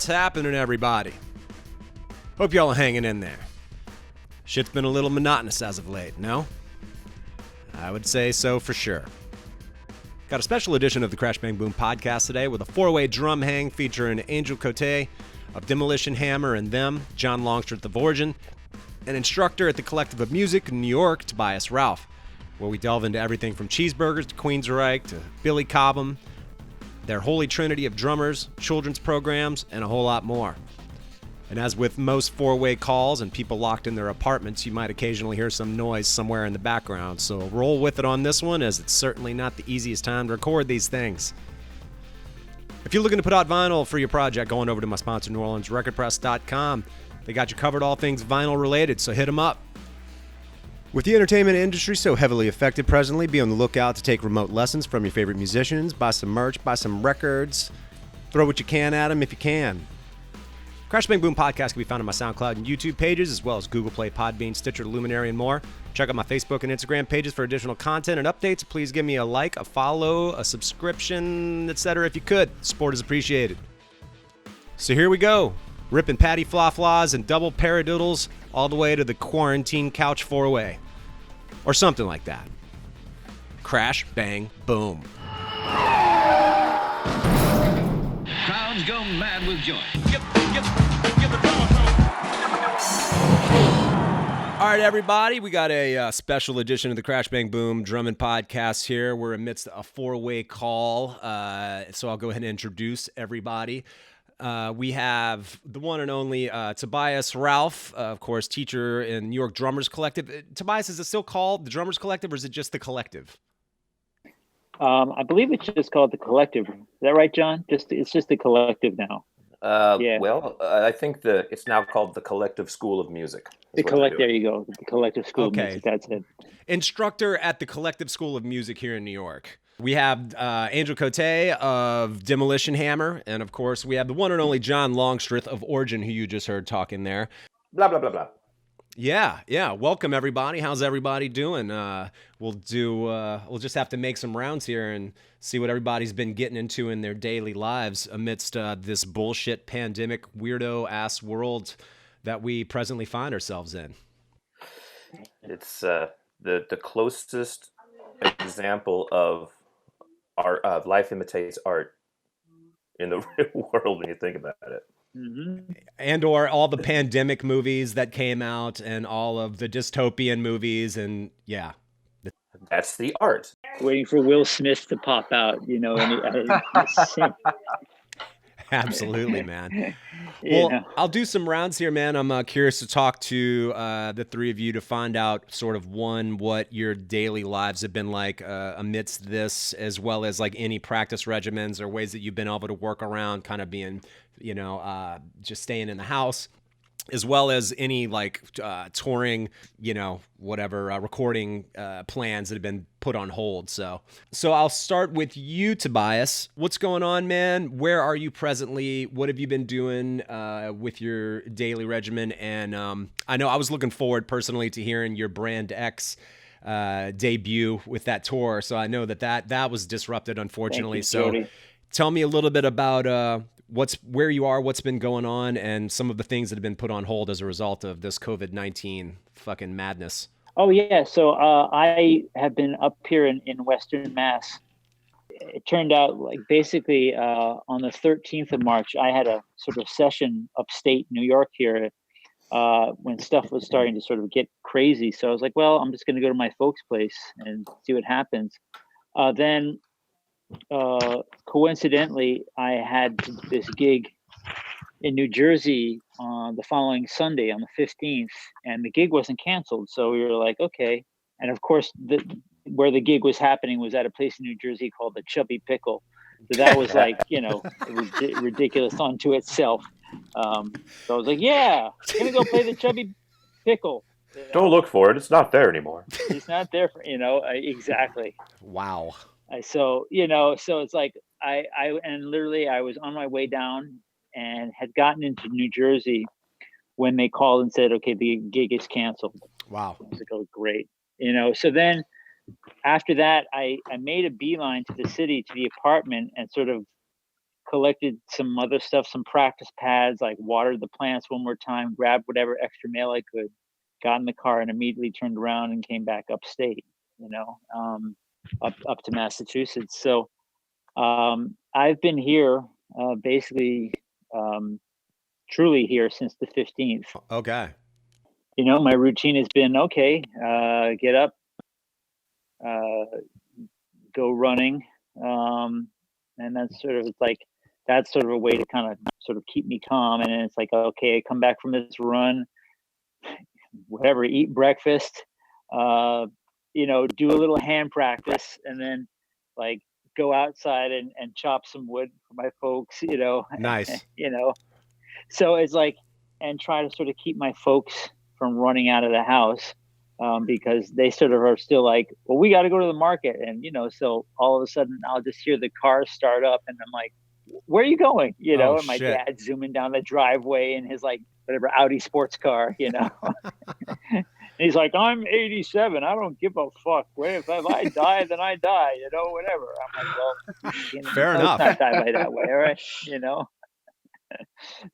What's happening, everybody? Hope y'all are hanging in there. Shit's been a little monotonous as of late, no? I would say so for sure. Got a special edition of the Crash Bang Boom podcast today with a four-way drum hang featuring Angel Cotte of Demolition, Hammer and Them, John Longstreth of Origin, an instructor at the Collective of Music in New York, Tobias Ralph, where we delve into everything from cheeseburgers to Queensryche to Billy Cobham, their holy trinity of drummers, children's programs, and a whole lot more. And as with most four-way calls and people locked in their apartments, you might occasionally hear some noise somewhere in the background. So roll with it on this one, as it's certainly not the easiest time to record these things. If you're looking to put out vinyl for your project, going over to my sponsor, NewOrleansRecordPress.com. They got you covered all things vinyl related, so hit them up. With the entertainment industry so heavily affected presently, be on the lookout to take remote lessons from your favorite musicians, buy some merch, buy some records, throw what you can at them if you can. Crash Bang Boom podcast can be found on my SoundCloud and YouTube pages, as well as Google Play, Podbean, Stitcher, Luminary, and more. Check out my Facebook and Instagram pages for additional content and updates. Please give me a like, a follow, a subscription, etc. if you could. Support is appreciated. So here we go. Ripping patty fla-flas and double paradiddles all the way to the quarantine couch four-way. Or something like that. Crash, bang, boom. Crowds go mad with joy. All right, everybody, we got a special edition of the Crash Bang Boom Drumming Podcast here. We're amidst a four-way call, so I'll go ahead and introduce everybody. We have the one and only Tobias Ralph, of course, teacher in New York Drummers Collective. Tobias, is it still called the Drummers Collective, or is it just the Collective? I believe it's just called the Collective. Is that right, John? It's just the Collective now. Yeah. Well, I think it's now called the Collective School of Music. There you go. The Collective School of Music. That's it. Instructor at the Collective School of Music here in New York. We have Angel Cotte of Demolition, Hammer, and of course we have the one and only John Longstreth of Origin, who you just heard talking there. Blah, blah, blah, blah. Yeah. Welcome, everybody. How's everybody doing? We'll just have to make some rounds here and see what everybody's been getting into in their daily lives amidst this bullshit pandemic weirdo-ass world that we presently find ourselves in. It's the closest example of art, of life imitates art in the real world when you think about it. Mm-hmm. And or all the pandemic movies that came out and all of the dystopian movies, and yeah. That's the art. Waiting for Will Smith to pop out, Absolutely, man. Well, I'll do some rounds here, man. I'm curious to talk to the three of you to find out sort of what your daily lives have been like amidst this, as well as like any practice regimens or ways that you've been able to work around kind of being, just staying in the house, as well as any like touring, recording plans that have been put on hold. So I'll start with you, Tobias. What's going on, man? Where are you presently? What have you been doing with your daily regimen? And I know I was looking forward personally to hearing your Brand X debut with that tour. So I know that was disrupted, unfortunately. You, so Jody. Tell me a little bit about where you are, what's been going on, and some of the things that have been put on hold as a result of this COVID-19 fucking madness. Oh, yeah. So I have been up here in Western Mass. It turned out like basically on the 13th of March, I had a sort of session upstate New York here when stuff was starting to sort of get crazy. So I was like, well, I'm just going to go to my folks' place and see what happens. Then coincidentally, I had this gig in New Jersey on the following Sunday on the 15th, and the gig wasn't canceled. So we were like, okay. And of course, where the gig was happening was at a place in New Jersey called the Chubby Pickle. So that was like, ridiculous unto itself. So I was like, yeah, I'm going to go play the Chubby Pickle. Don't look for it. It's not there anymore. It's not there for, exactly. Wow. So it's like I was on my way down and had gotten into New Jersey when they called and said, okay, the gig is canceled. Wow. I was like, oh, great. So then after that, I made a beeline to the city, to the apartment, and sort of collected some other stuff, some practice pads, like watered the plants one more time, grabbed whatever extra mail I could, got in the car, and immediately turned around and came back upstate, up to Massachusetts. So I've been here basically truly here since the 15th. Okay. My routine has been, okay, get up, go running. And that's sort of, it's like, that's sort of a way to kind of sort of keep me calm. And then it's like, okay, I come back from this run, whatever, eat breakfast, do a little hand practice, and then like go outside and chop some wood for my folks, Nice. So it's like, and try to sort of keep my folks from running out of the house, because they sort of are still like, well, we got to go to the market. And, so all of a sudden I'll just hear the car start up and I'm like, where are you going? And my shit. dad zooming down the driveway in his like whatever Audi sports car, And he's like, I'm 87. I don't give a fuck. If I die, then I die, whatever. I'm like, well, Fair enough. Let's not die by that way. All right.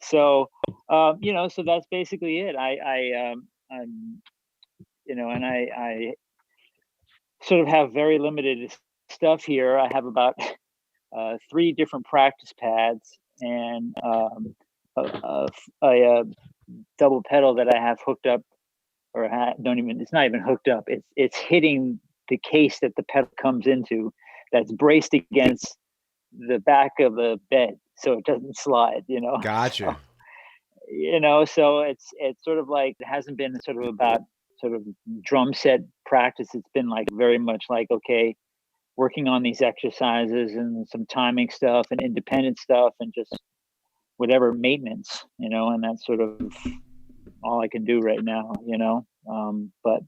So, so that's basically it. I'm, and I sort of have very limited stuff here. I have about 3 different practice pads and a double pedal that I have hooked up, or it's not even hooked up. It's hitting the case that the pedal comes into, that's braced against the back of the bed so it doesn't slide. Gotcha. So it's sort of like, it hasn't been sort of about sort of drum set practice. It's been like very much like, okay, working on these exercises and some timing stuff and independent stuff and just whatever maintenance, and that's sort of all I can do right now, but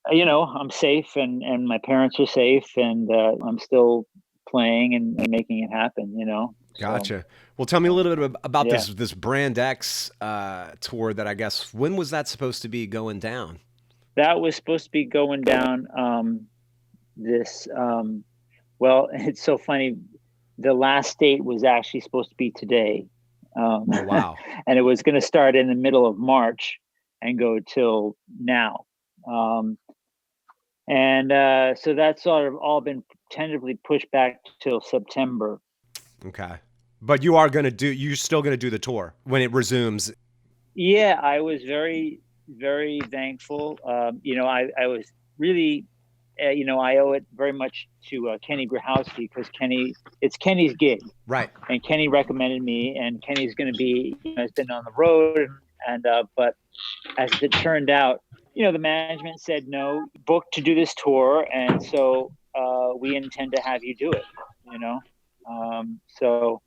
I'm safe and my parents are safe, and I'm still playing and making it happen, Gotcha. Well, tell me a little bit about this Brand X tour that I guess, when was that supposed to be going down? That was supposed to be going down well, it's so funny. The last date was actually supposed to be today. Oh, wow. And it was going to start in the middle of March and go till now. So that's sort of all been tentatively pushed back till September. Okay. But you're still going to do the tour when it resumes. Yeah, I was very, very thankful. I was really, I owe it very much to Kenny Grahowski, because it's Kenny's gig. Right. And Kenny recommended me, and Kenny's going to be, has been on the road. But as it turned out, the management said, no, booked to do this tour. And so we intend to have you do it, so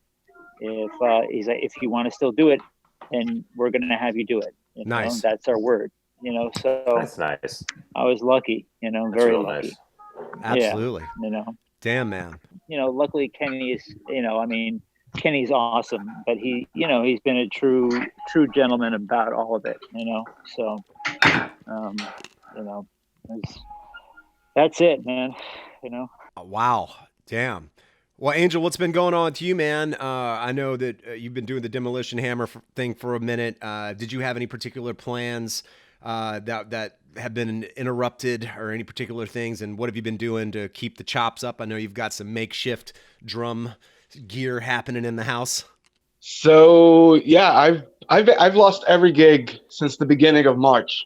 he's like, if you want to still do it, then we're going to have you do it. Nice. That's our word, so That's nice. I was lucky, very lucky. Nice. Absolutely. Yeah, Damn, man. Luckily Kenny is, Kenny's awesome, but he's been a true gentleman about all of it, so, that's it, man, Wow. Damn. Well, Angel, what's been going on with you, man? I know that you've been doing the Demolition Hammer thing for a minute. Did you have any particular plans that have been interrupted, or any particular things? And what have you been doing to keep the chops up? I know you've got some makeshift drum gear happening in the house. So yeah, I've lost every gig since the beginning of March.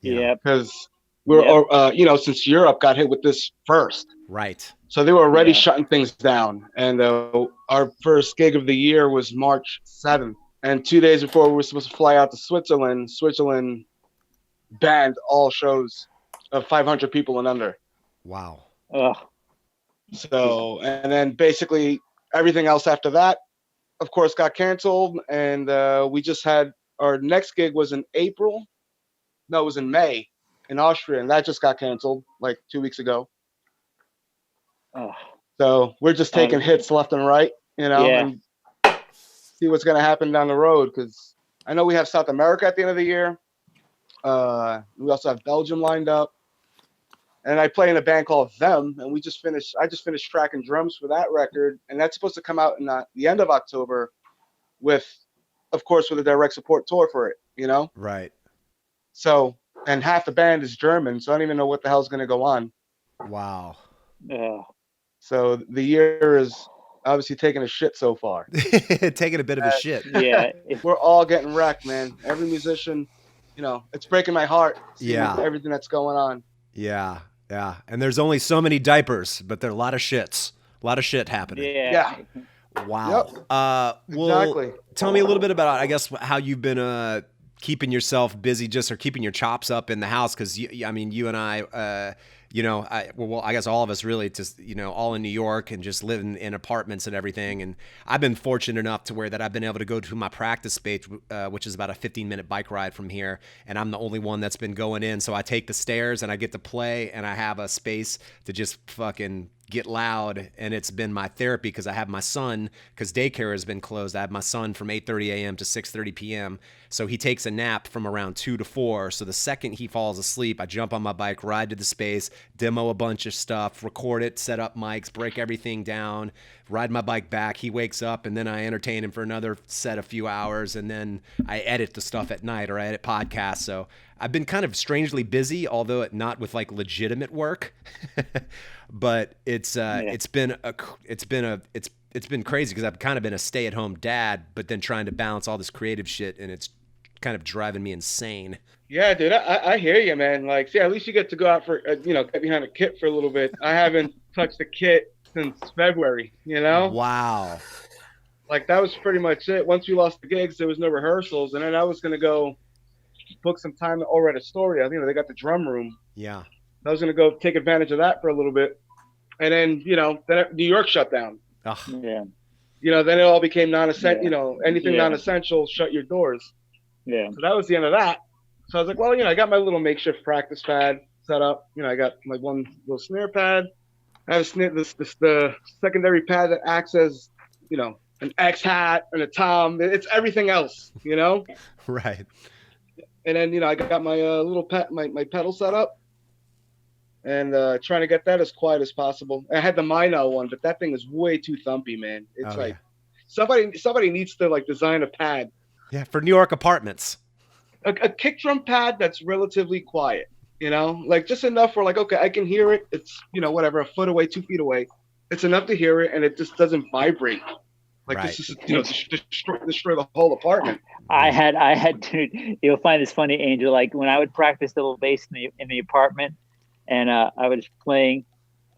Yeah, because since Europe got hit with this first. Right. So they were already shutting things down. And our first gig of the year was March 7th. And 2 days before we were supposed to fly out to Switzerland, Switzerland banned all shows of 500 people and under. Wow. Ugh. So, and then basically everything else after that, of course, got canceled. And we just had, our next gig was in April. No, it was in May in Austria. And that just got canceled like 2 weeks ago. Oh. So we're just taking hits left and right, and see what's going to happen down the road. Because I know we have South America at the end of the year. We also have Belgium lined up. and I play in a band called Them, and I just finished tracking drums for that record, and that's supposed to come out in the end of October, with a direct support tour for it, you know. Right. So, and half the band is German, so I don't even know what the hell's going to go on. Wow. So the year is obviously taking a shit so far. Taking a bit of a shit. Yeah. We're all getting wrecked, man. Every musician, you know, it's breaking my heart seeing everything that's going on. Yeah. Yeah. And there's only so many diapers, but there are a lot of shits. A lot of shit happening. Yeah. Wow. Yep. Well, Exactly. tell me a little bit about, I guess, how you've been keeping yourself busy, or keeping your chops up in the house. Because, you and I, I guess all of us really, just, all in New York and just living in apartments and everything. And I've been fortunate enough to where that I've been able to go to my practice space, which is about a 15-minute bike ride from here. And I'm the only one that's been going in. So I take the stairs and I get to play, and I have a space to just fucking get loud. And it's been my therapy, because I have my son, because daycare has been closed. I have my son from 8:30 a.m. to 6:30 p.m. So he takes a nap from around 2 to 4. So the second he falls asleep, I jump on my bike, ride to the space, demo a bunch of stuff, record it, set up mics, break everything down, ride my bike back. He wakes up, and then I entertain him for another a few hours, and then I edit the stuff at night, or I edit podcasts. So I've been kind of strangely busy, although not with like legitimate work. But it's been crazy, because I've kind of been a stay-at-home dad, but then trying to balance all this creative shit, and it's kind of driving me insane. Yeah, dude, I hear you, man. Like, see, at least you get to go out for, get behind a kit for a little bit. I haven't touched a kit since February, you know? Wow. Like, that was pretty much it. Once we lost the gigs, there was no rehearsals, and then I was going to go book some time over at Astoria. They got the drum room. Yeah. I was going to go take advantage of that for a little bit. And then, then New York shut down. Ugh. Yeah. Then it all became non-essential, Yeah. Anything non-essential, shut your doors. Yeah. So that was the end of that. So I was like, well, I got my little makeshift practice pad set up. I got my one little snare pad. I have the secondary pad that acts as, an X hat and a tom. It's everything else, Right. And then, I got my little my pedal set up, and trying to get that as quiet as possible. I had the Mino one, but that thing is way too thumpy, man. It's somebody needs to like design a pad. Yeah, for New York apartments. A kick drum pad that's relatively quiet, like just enough where like, okay, I can hear it. It's, whatever, a foot away, 2 feet away. It's enough to hear it, and it just doesn't vibrate. Like, right. This is, destroy the whole apartment. I had, dude, you'll find this funny, Angel. Like when I would practice the little bass in the apartment, and I was playing,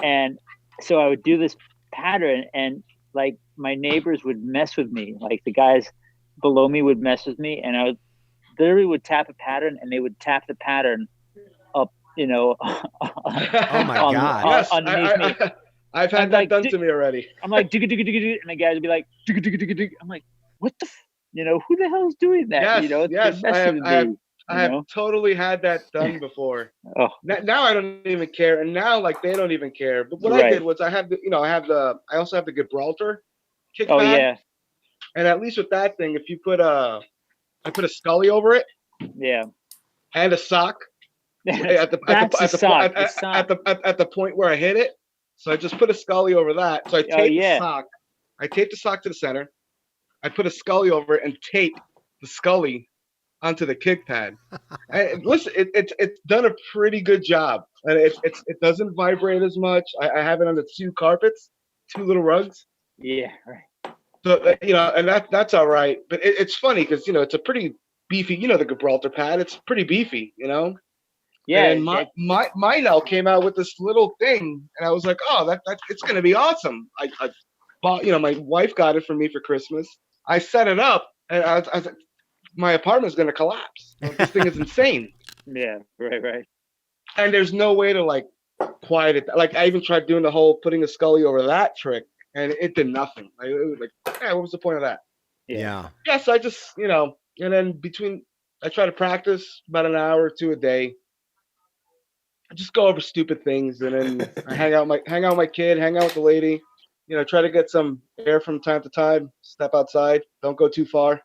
and so I would do this pattern, and like my neighbors would mess with me. Like the guys below me would mess with me, and I literally would tap a pattern, and they would tap the pattern up, oh my God. Underneath me. I've had that done to me already. I'm like, and the guys would be like, I'm like, what the, who the hell is doing that? Yes, I have totally had that done before. Oh. Now I don't even care, and now like they don't even care. But what I did was I also have the Gibraltar kick pad. Oh yeah. And at least with that thing, if you I put a Scully over it. Yeah. And a sock. at the point where I hit it. So I just put a Scully over that. So I taped the sock. I taped the sock to the center. I put a Scully over it and taped the Scully onto the kick pad. And listen, it's done a pretty good job. And it doesn't vibrate as much. I have it on the 2 carpets, 2 little rugs. Yeah, right. So and that's all right. But it's funny because it's a pretty beefy. The Gibraltar pad. It's pretty beefy. Yeah. And my Nell came out with this little thing, and I was like, oh, that it's gonna be awesome. I bought, my wife got it for me for Christmas. I set it up, and I was like, my apartment's gonna collapse. This thing is insane. Yeah, right. And there's no way to like quiet it. Like I even tried doing the whole putting a Scully over that trick, and it did nothing. Like, it was like, hey, what was the point of that? Yeah. Yes, I just, and then I try to practice about an hour or 2 a day. I just go over stupid things, and then I hang out with my kid, hang out with the lady, try to get some air from time to time, step outside, don't go too far.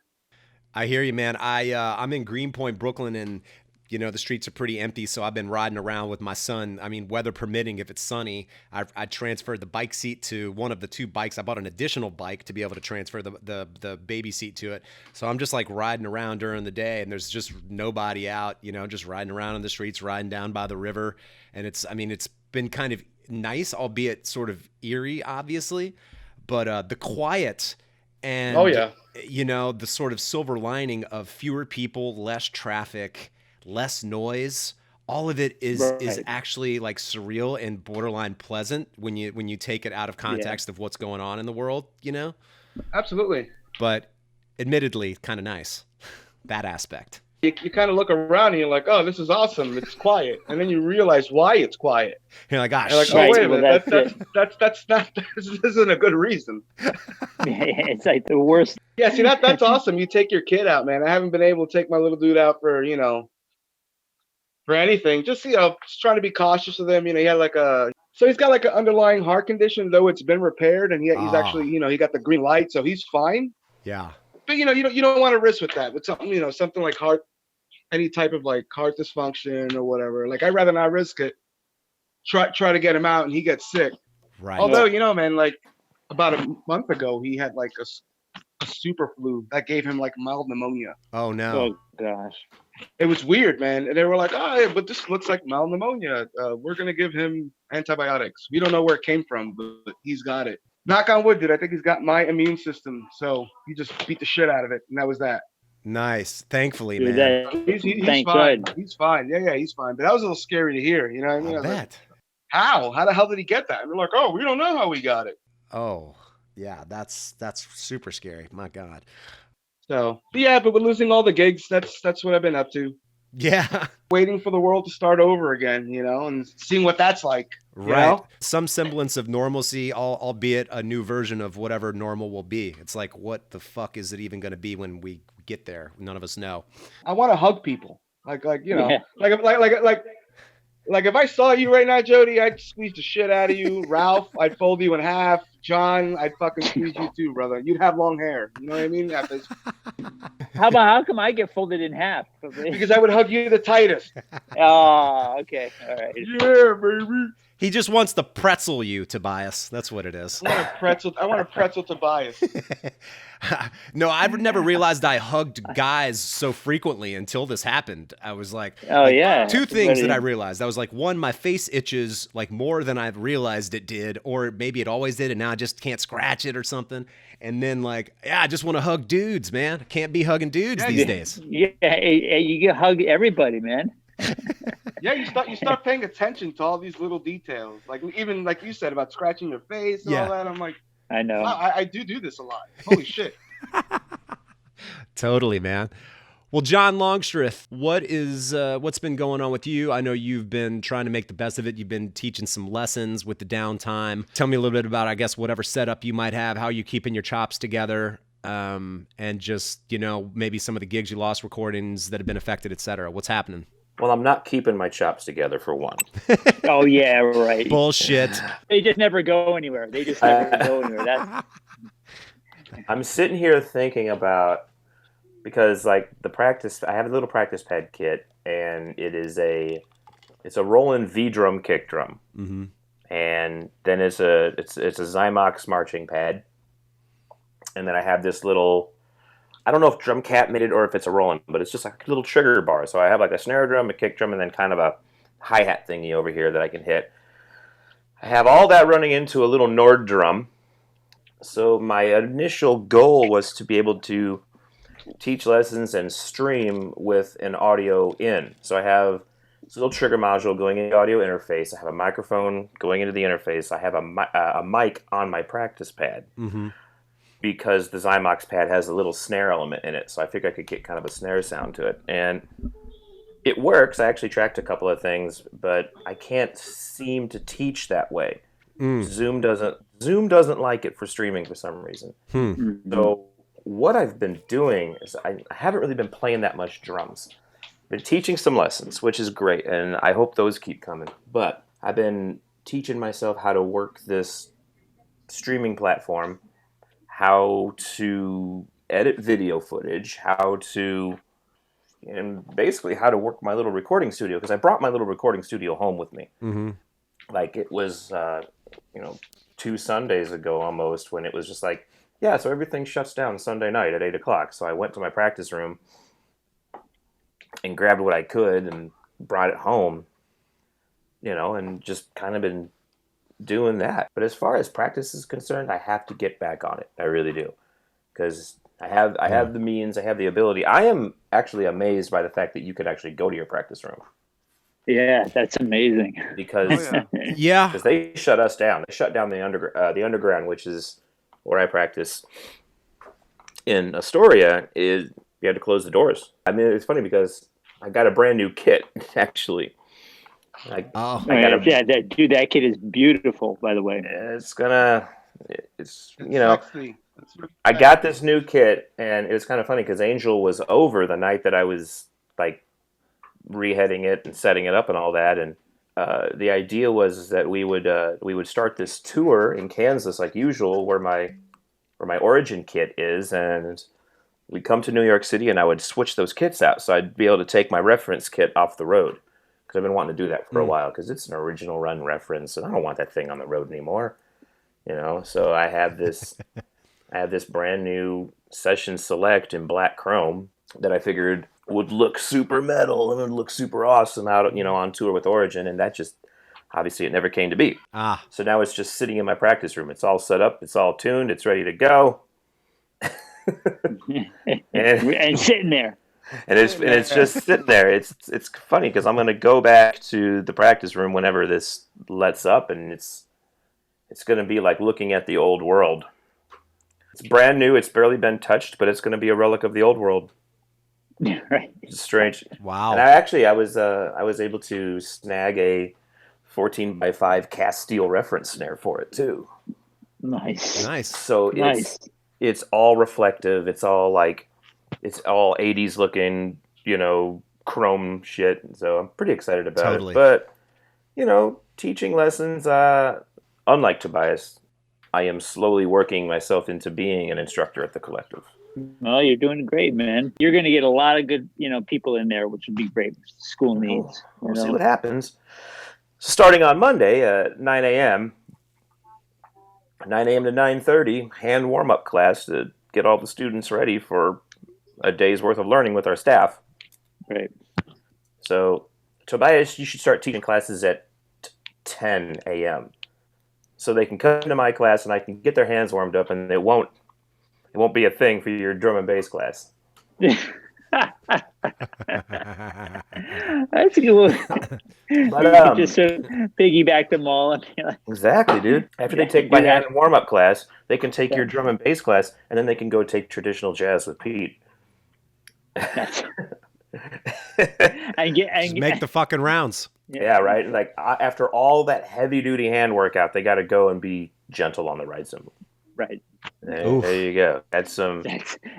I hear you, man. I'm in Greenpoint, Brooklyn, and you know, the streets are pretty empty, so I've been riding around with my son. I mean, weather permitting, if it's sunny, I transferred the bike seat to one of the two bikes. I bought an additional bike to be able to transfer the baby seat to it. So I'm just like riding around during the day, and there's just nobody out, you know, just riding around in the streets, riding down by the river. And it's been kind of nice, albeit sort of eerie, obviously, but the quiet and, Oh, yeah. you know, the sort of silver lining of fewer people, less traffic, less noise, all of it is Right. actually like surreal and borderline pleasant when you take it out of context of what's going on in the world, you know? Absolutely. But admittedly, kind of nice, that aspect. You kind of look around and you're like, oh, this is awesome. It's quiet. And then you realize why it's quiet. You're like, You're like, shit. oh, Right, wait a well, minute. that's That's not, this isn't a good reason. It's like the worst. Yeah, see, that's awesome. You take your kid out, man. I haven't been able to take my little dude out for, you know, for anything. Just, you know, just trying to be cautious of them. You know, he had like so he's got like an underlying heart condition, though it's been repaired, and he's actually, you know, he got the green light, so he's fine. Yeah. But, you know, you don't want to risk with that. With something, you know, something like any type of like heart dysfunction or whatever. Like, I'd rather not risk it. Try to get him out and he gets sick. Right. Although, you know, man, like about a month ago, he had like a super flu that gave him like mild pneumonia. Oh no. Oh gosh. It was weird, man. And they were like, oh, yeah, but this looks like mild pneumonia. We're going to give him antibiotics. We don't know where it came from, but he's got it. Knock on wood, dude. I think he's got my immune system. So he just beat the shit out of it. And that was that. Nice. Thankfully, Dude, man. He's Thank fine. God. He's fine. Yeah, he's fine. But that was a little scary to hear. You know what I mean? I I was like, bet. how the hell did he get that? And they're like, oh, we don't know how we got it. Oh, yeah. That's super scary. My God. So, but yeah, but with losing all the gigs, that's what I've been up to. Yeah. Waiting for the world to start over again, you know, and seeing what that's like. You Right. know? Some semblance of normalcy, albeit a new version of whatever normal will be. It's like, what the fuck is it even going to be when we get there? None of us know. I want to hug people, like you know, Yeah. like if I saw you right now, Jody, I'd squeeze the shit out of you. Ralph, I'd fold you in half. John, I'd fucking squeeze you too, brother. You'd have long hair. You know what I mean? How come I get folded in half? Because I would hug you the tightest. Oh, okay. All right. Yeah, baby. He just wants to pretzel you, Tobias. That's what it is. I want a pretzel Tobias. No, I've never realized I hugged guys so frequently until this happened. I was like, Oh, yeah. two things that I Everybody- realized. I was like, one, my face itches like more than I've realized it did, or maybe it always did, and now I just can't scratch it or something. And then like, yeah, I just want to hug dudes, man. I can't be hugging dudes these days. Yeah, hey, you can hug everybody, man. Yeah, you start paying attention to all these little details, like even like you said about scratching your face and all that. I'm like, I know. wow, I do this a lot. Holy shit. Totally, man. Well, John Longstreth, what's been going on with you? I know you've been trying to make the best of it. You've been teaching some lessons with the downtime. Tell me a little bit about, I guess, whatever setup you might have, how you keeping your chops together, and just, you know, maybe some of the gigs you lost, recordings that have been affected, et cetera. What's happening? Well, I'm not keeping my chops together for one. Oh, yeah, right. Bullshit. They just never go anywhere. They just never go anywhere. That's I'm sitting here thinking about, because like I have a little practice pad kit, and it's a Roland V drum kick drum, Mm-hmm. and then it's a Zymox marching pad, and then I have this little, I don't know if drum cat made it or if it's a Roland, but it's just like a little trigger bar. So I have like a snare drum, a kick drum, and then kind of a hi-hat thingy over here that I can hit. I have all that running into a little Nord drum. So my initial goal was to be able to teach lessons and stream with an audio in. So I have this little trigger module going in the audio interface. I have a microphone going into the interface. I have a mic on my practice pad. Mm-hmm. Because the Zymox pad has a little snare element in it. So I figured I could get kind of a snare sound to it. And it works. I actually tracked a couple of things, but I can't seem to teach that way. Zoom doesn't like it for streaming for some reason. So what I've been doing is I haven't really been playing that much drums. I've been teaching some lessons, which is great, and I hope those keep coming. But I've been teaching myself how to work this streaming platform, how to edit video footage, how to and basically how to work my little recording studio, because I brought my little recording studio home with me. Mm-hmm. Like it was, 2 Sundays ago almost, when it was just like, yeah, so everything shuts down Sunday night at 8 o'clock. So I went to my practice room and grabbed what I could and brought it home, and just kind of been doing that. But as far as practice is concerned, I have to get back on it. I really do. Because I have the means, I have the ability. I am actually amazed by the fact that you could actually go to your practice room. Yeah, that's amazing. Because Yeah. because they shut us down. They shut down the underground, which is where I practice. In Astoria, you had to close the doors. I mean, it's funny because I got a brand new kit, actually. That kid is beautiful, by the way. Sexy. I got this new kit, and it was kind of funny because Angel was over the night that I was like reheading it and setting it up and all that, and the idea was that we would start this tour in Kansas like usual, where my Origin kit is, and we'd come to New York City, and I would switch those kits out, so I'd be able to take my reference kit off the road, because I've been wanting to do that for a while, because it's an original run reference, and I don't want that thing on the road anymore, So I have this brand new Session Select in black chrome that I figured would look super metal and would look super awesome out, on tour with Origin, and that just obviously it never came to be. So now it's just sitting in my practice room. It's all set up, it's all tuned, it's ready to go, and sitting there. And it's just sitting there. It's funny because I'm going to go back to the practice room whenever this lets up, and it's going to be like looking at the old world. It's brand new. It's barely been touched, but it's going to be a relic of the old world. Right. It's strange. Wow. And I was able to snag a 14x5 cast steel reference snare for it too. Nice. So it's all reflective. It's all 80s looking, chrome shit. So I'm pretty excited about it. But, teaching lessons, unlike Tobias, I am slowly working myself into being an instructor at the collective. Well, you're doing great, man. You're going to get a lot of good, people in there, which would be great. School needs. We'll see what happens. So starting on Monday at 9 a.m. to 9:30, hand warm-up class to get all the students ready for a day's worth of learning with our staff. Right. So, Tobias, you should start teaching classes at 10 a.m. so they can come to my class and I can get their hands warmed up, and it won't be a thing for your drum and bass class. That's a good one. But, just sort of piggyback them all. And exactly, dude. After they take my hand warm-up class, they can take your drum and bass class, and then they can go take traditional jazz with Pete. Make the fucking rounds. Yeah, right. And after all that heavy-duty hand workout, they got to go and be gentle on the ride cymbal. Right. There you go. That's some.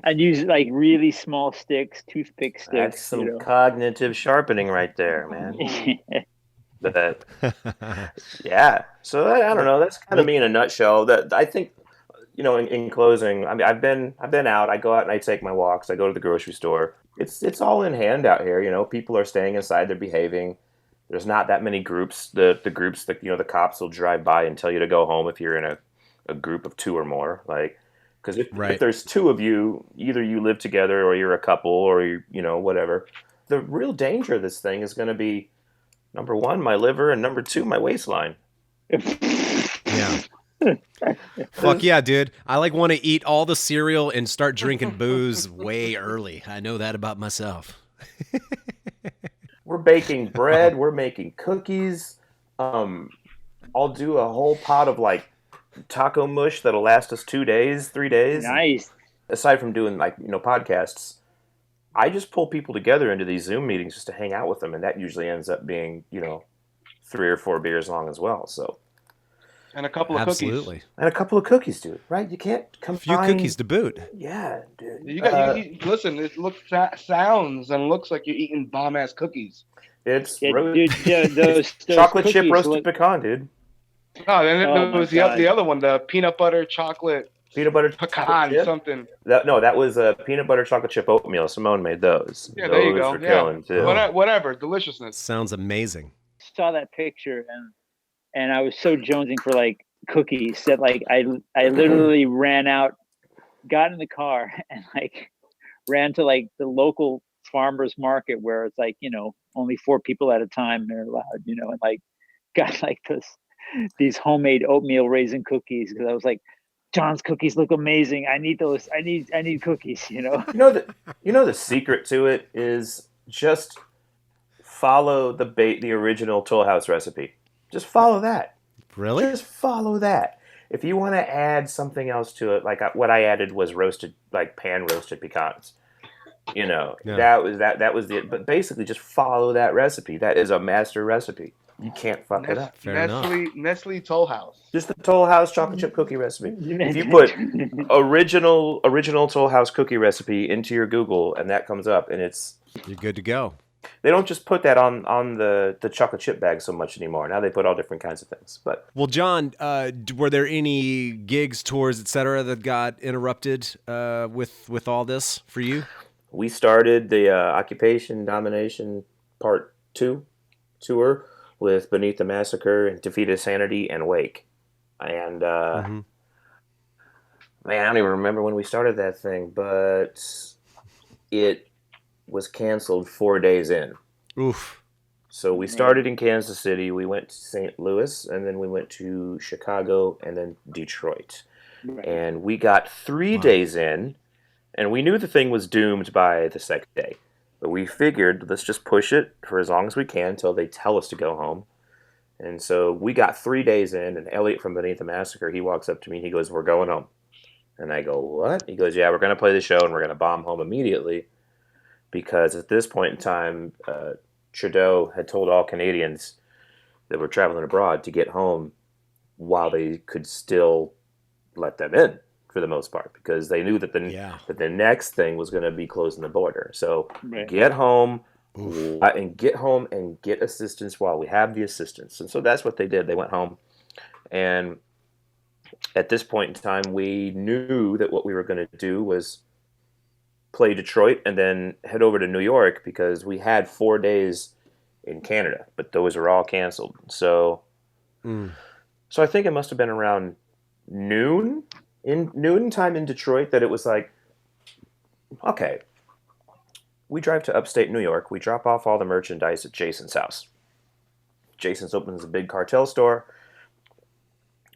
And use really small sticks, toothpick sticks. That's some cognitive sharpening right there, man. But yeah. So I don't know. That's kind of me in a nutshell. That I think, in closing, I mean, I've been out. I go out and I take my walks. I go to the grocery store. It's all in hand out here. People are staying inside. They're behaving. There's not that many groups. The groups that the cops will drive by and tell you to go home if you're in a group of 2 or more. Because if there's 2 of you, either you live together or you're a couple or whatever. The real danger of this thing is going to be, number 1, my liver, and number 2, my waistline. Yeah. Fuck yeah, dude. I want to eat all the cereal and start drinking booze way early. I know that about myself. We're baking bread. We're making cookies. I'll do a whole pot of taco mush that'll last us 2 days, 3 days. Nice. Aside from doing podcasts, I just pull people together into these Zoom meetings just to hang out with them, and that usually ends up being 3 or 4 beers long as well. So. And a couple of cookies. And a couple of cookies, dude. Right? You can't combine. A few cookies to boot. Yeah, dude. Listen, it sounds and looks like you're eating bomb-ass cookies. It's those chocolate chip roasted pecan, dude. Oh, then there was the other one, the peanut butter chocolate peanut butter chocolate pecan chip. something. That was a peanut butter chocolate chip oatmeal. Simone made those. Yeah, there you Those go. were Yeah, killing too. whatever, deliciousness. Sounds amazing. Saw that picture and I was so jonesing for like cookies that like I literally ran out, got in the car and like ran to like the local farmers market where it's like, you know, only 4 people at a time they're allowed, you know, and like got like these homemade oatmeal raisin cookies because I was like, John's cookies look amazing. I need those. I need cookies, you know. You know the secret to it is just follow the original Toll House recipe. Just follow that. Really? Just follow that. If you want to add something else to it, like what I added was roasted, like pan roasted pecans. You know, that was the. But basically, just follow that recipe. That is a master recipe. You can't fuck it up. Nestle Toll House. Just the Toll House chocolate chip cookie recipe. If you put original Toll House cookie recipe into your Google, and that comes up, and you're good to go. They don't just put that on the chocolate chip bag so much anymore. Now they put all different kinds of things. But well, John, were there any gigs, tours, etc., that got interrupted with all this for you? We started the Occupation Domination Part 2 tour with Beneath the Massacre and Defeated Sanity and Wake. And man, I don't even remember when we started that thing, but it was canceled 4 days in. Oof. So we started in Kansas City, we went to St. Louis, and then we went to Chicago and then Detroit. Right. And we got 3 days in, and we knew the thing was doomed by the second day. But we figured, let's just push it for as long as we can until they tell us to go home. And so we got 3 days in, and Elliot from Beneath the Massacre, he walks up to me and he goes, "We're going home." And I go, "What?" He goes, "Yeah, we're going to play the show and we're going to bomb home immediately." Because at this point in time, Trudeau had told all Canadians that were traveling abroad to get home while they could still let them in, for the most part, because they knew that the next thing was going to be closing the border. So get home and get assistance while we have the assistance. And so that's what they did. They went home. And at this point in time, we knew that what we were going to do was play Detroit and then head over to New York because we had 4 days in Canada, but those were all canceled. So I think it must have been around noon time in Detroit that it was like, okay, we drive to upstate New York. We drop off all the merchandise at Jason's house. Jason's opens a big cartel store.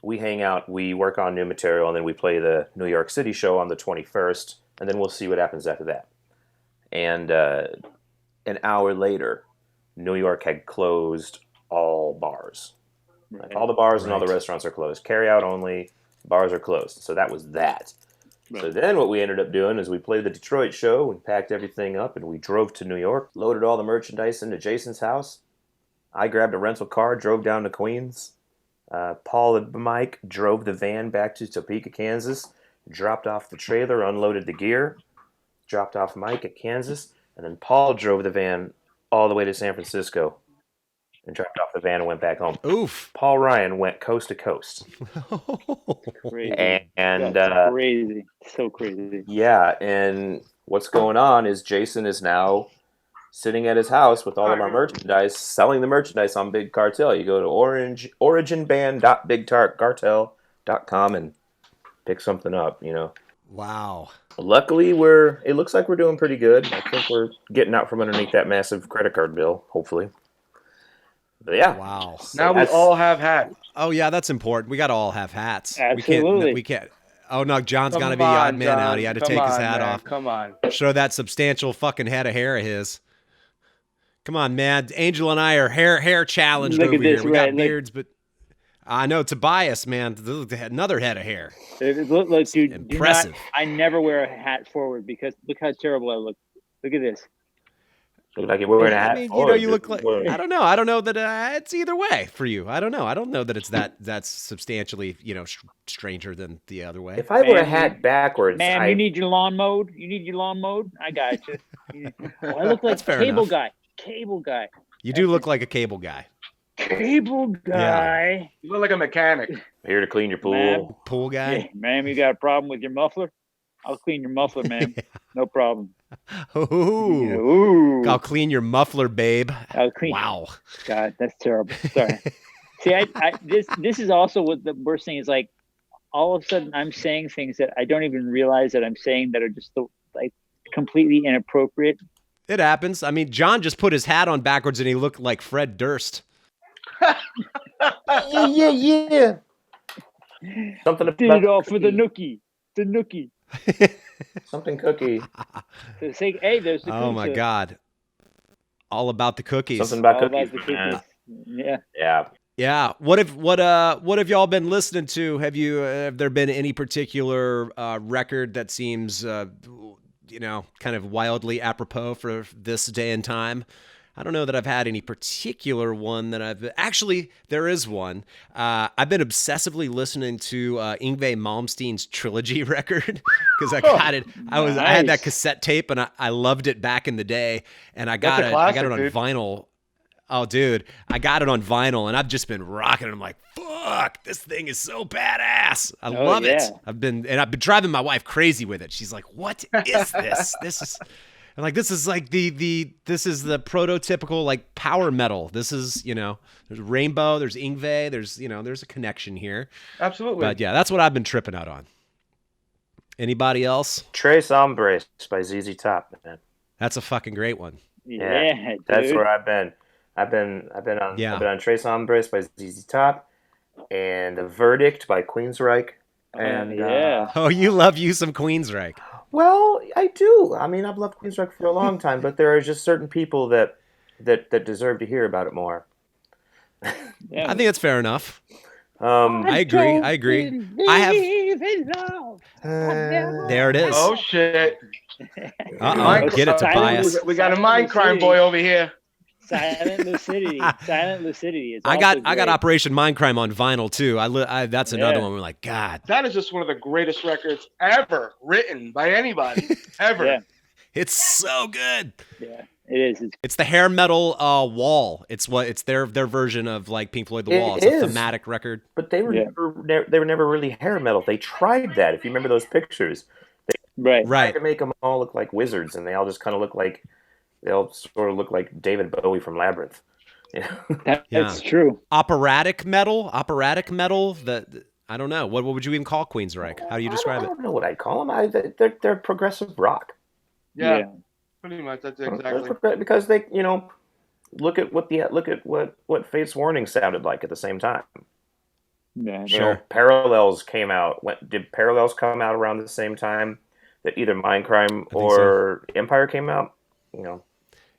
We hang out, we work on new material, and then we play the New York City show on the 21st, and then we'll see what happens after that. And an hour later, New York had closed all bars. Like all the bars and all the restaurants are closed. Carry out only. Bars are closed. So that was that. Right. So then what we ended up doing is we played the Detroit show and packed everything up and we drove to New York, loaded all the merchandise into Jason's house. I grabbed a rental car, drove down to Queens. Paul and Mike drove the van back to Topeka, Kansas, dropped off the trailer, unloaded the gear, dropped off Mike at Kansas, and then Paul drove the van all the way to San Francisco and dropped off the van and went back home. Oof. Paul Ryan went coast to coast. Crazy. And crazy. So crazy. Yeah, and what's going on is Jason is now sitting at his house with all of our merchandise, selling the merchandise on Big Cartel. You go to originband.bigcartel.com and pick something up, you know. Wow. Luckily, it looks like we're doing pretty good. I think we're getting out from underneath that massive credit card bill, hopefully. But yeah. Wow. So now we all have hats. Oh yeah, that's important. We got to all have hats. Absolutely. We can't. Oh no, John's got to be the odd man out. He had to take his hat off. Come on. Show that substantial fucking head of hair of his. Come on, man. Angel and I are hair challenged over here. We got beards, but I know Tobias, man. Another head of hair. Look, dude. Impressive. I never wear a hat forward because look how terrible I look. Look at this. Look like you're wearing a hat. I mean, you know, you look like. I don't know. I don't know that it's either way for you. I don't know. I don't know that it's that's substantially, you know, stranger than the other way. If I wear a hat backwards, you need your lawn mowed. You need your lawn mowed. I got you. I look like cable guy. Cable guy. You do look like a cable guy. Cable guy. You look like a mechanic. Here to clean your pool. Man. Pool guy. Hey, ma'am, you got a problem with your muffler? I'll clean your muffler, ma'am. No problem. Ooh. Ooh. I'll clean your muffler, babe. I'll clean. Wow. God, that's terrible. Sorry. See, this is also what the worst thing is. Like, all of a sudden, I'm saying things that I don't even realize that I'm saying that are just like completely inappropriate. It happens. I mean, John just put his hat on backwards and he looked like Fred Durst. Yeah. Something Did about it all for the cookie. nookie. Something cookie. So say, hey, there's the Oh my cookie. God. All about the cookies. Something about All cookies. about the man. cookies. Yeah. Yeah. Yeah. What have y'all been listening to? Have there been any particular record that seems kind of wildly apropos for this day and time? I don't know that I've had any particular one that actually, there is one. I've been obsessively listening to Yngwie Malmsteen's Trilogy record because I got it. I had that cassette tape and I loved it back in the day, and I got it on dude. vinyl. Oh, dude, I got it on vinyl, and I've just been rocking it. I'm like, fuck, this thing is so badass. I love it. I've been driving my wife crazy with it. She's like, what is this? This is like this is the prototypical like power metal. This is, there's Rainbow, there's Yngwie, there's a connection here. Absolutely. But yeah, that's what I've been tripping out on. Anybody else? Tres Hombres by ZZ Top, man. That's a fucking great one. Yeah, dude. That's where I've been. I've been on Tres Hombres by ZZ Top and The Verdict by Queensryche. And Oh, you love you some Queensryche. well, I do. I mean, I've loved Queensryche for a long time, but there are just certain people that deserve to hear about it more. Yeah. I think that's fair enough. I agree. I have. There it is. Oh shit! Uh-oh. Get it, Tobias. We got a mind crime boy over here. Silent lucidity. Silent lucidity. Is I got also great. Operation Mindcrime on vinyl too. That's another one. We're like, God, That is just one of the greatest records ever written by anybody ever. Yeah. it's so good. Yeah, it is. It's the hair metal Wall. It's their version of like Pink Floyd The Wall. It's It a is. thematic record. But they were never really hair metal. They tried that. If you remember those pictures, Right. Right. to make them all look like wizards, and they all just kind of they all sort of look like David Bowie from Labyrinth. That's true. Operatic metal. I don't know. What would you even call Queensryche? How do you describe I it? don't know what I'd call them. They're progressive rock. Yeah, pretty much. That's exactly. Because they, look at what Fate's Warning sounded like at the same time. Yeah. Sure. Parallels came out. Did Parallels come out around the same time that either Mindcrime or Empire came out?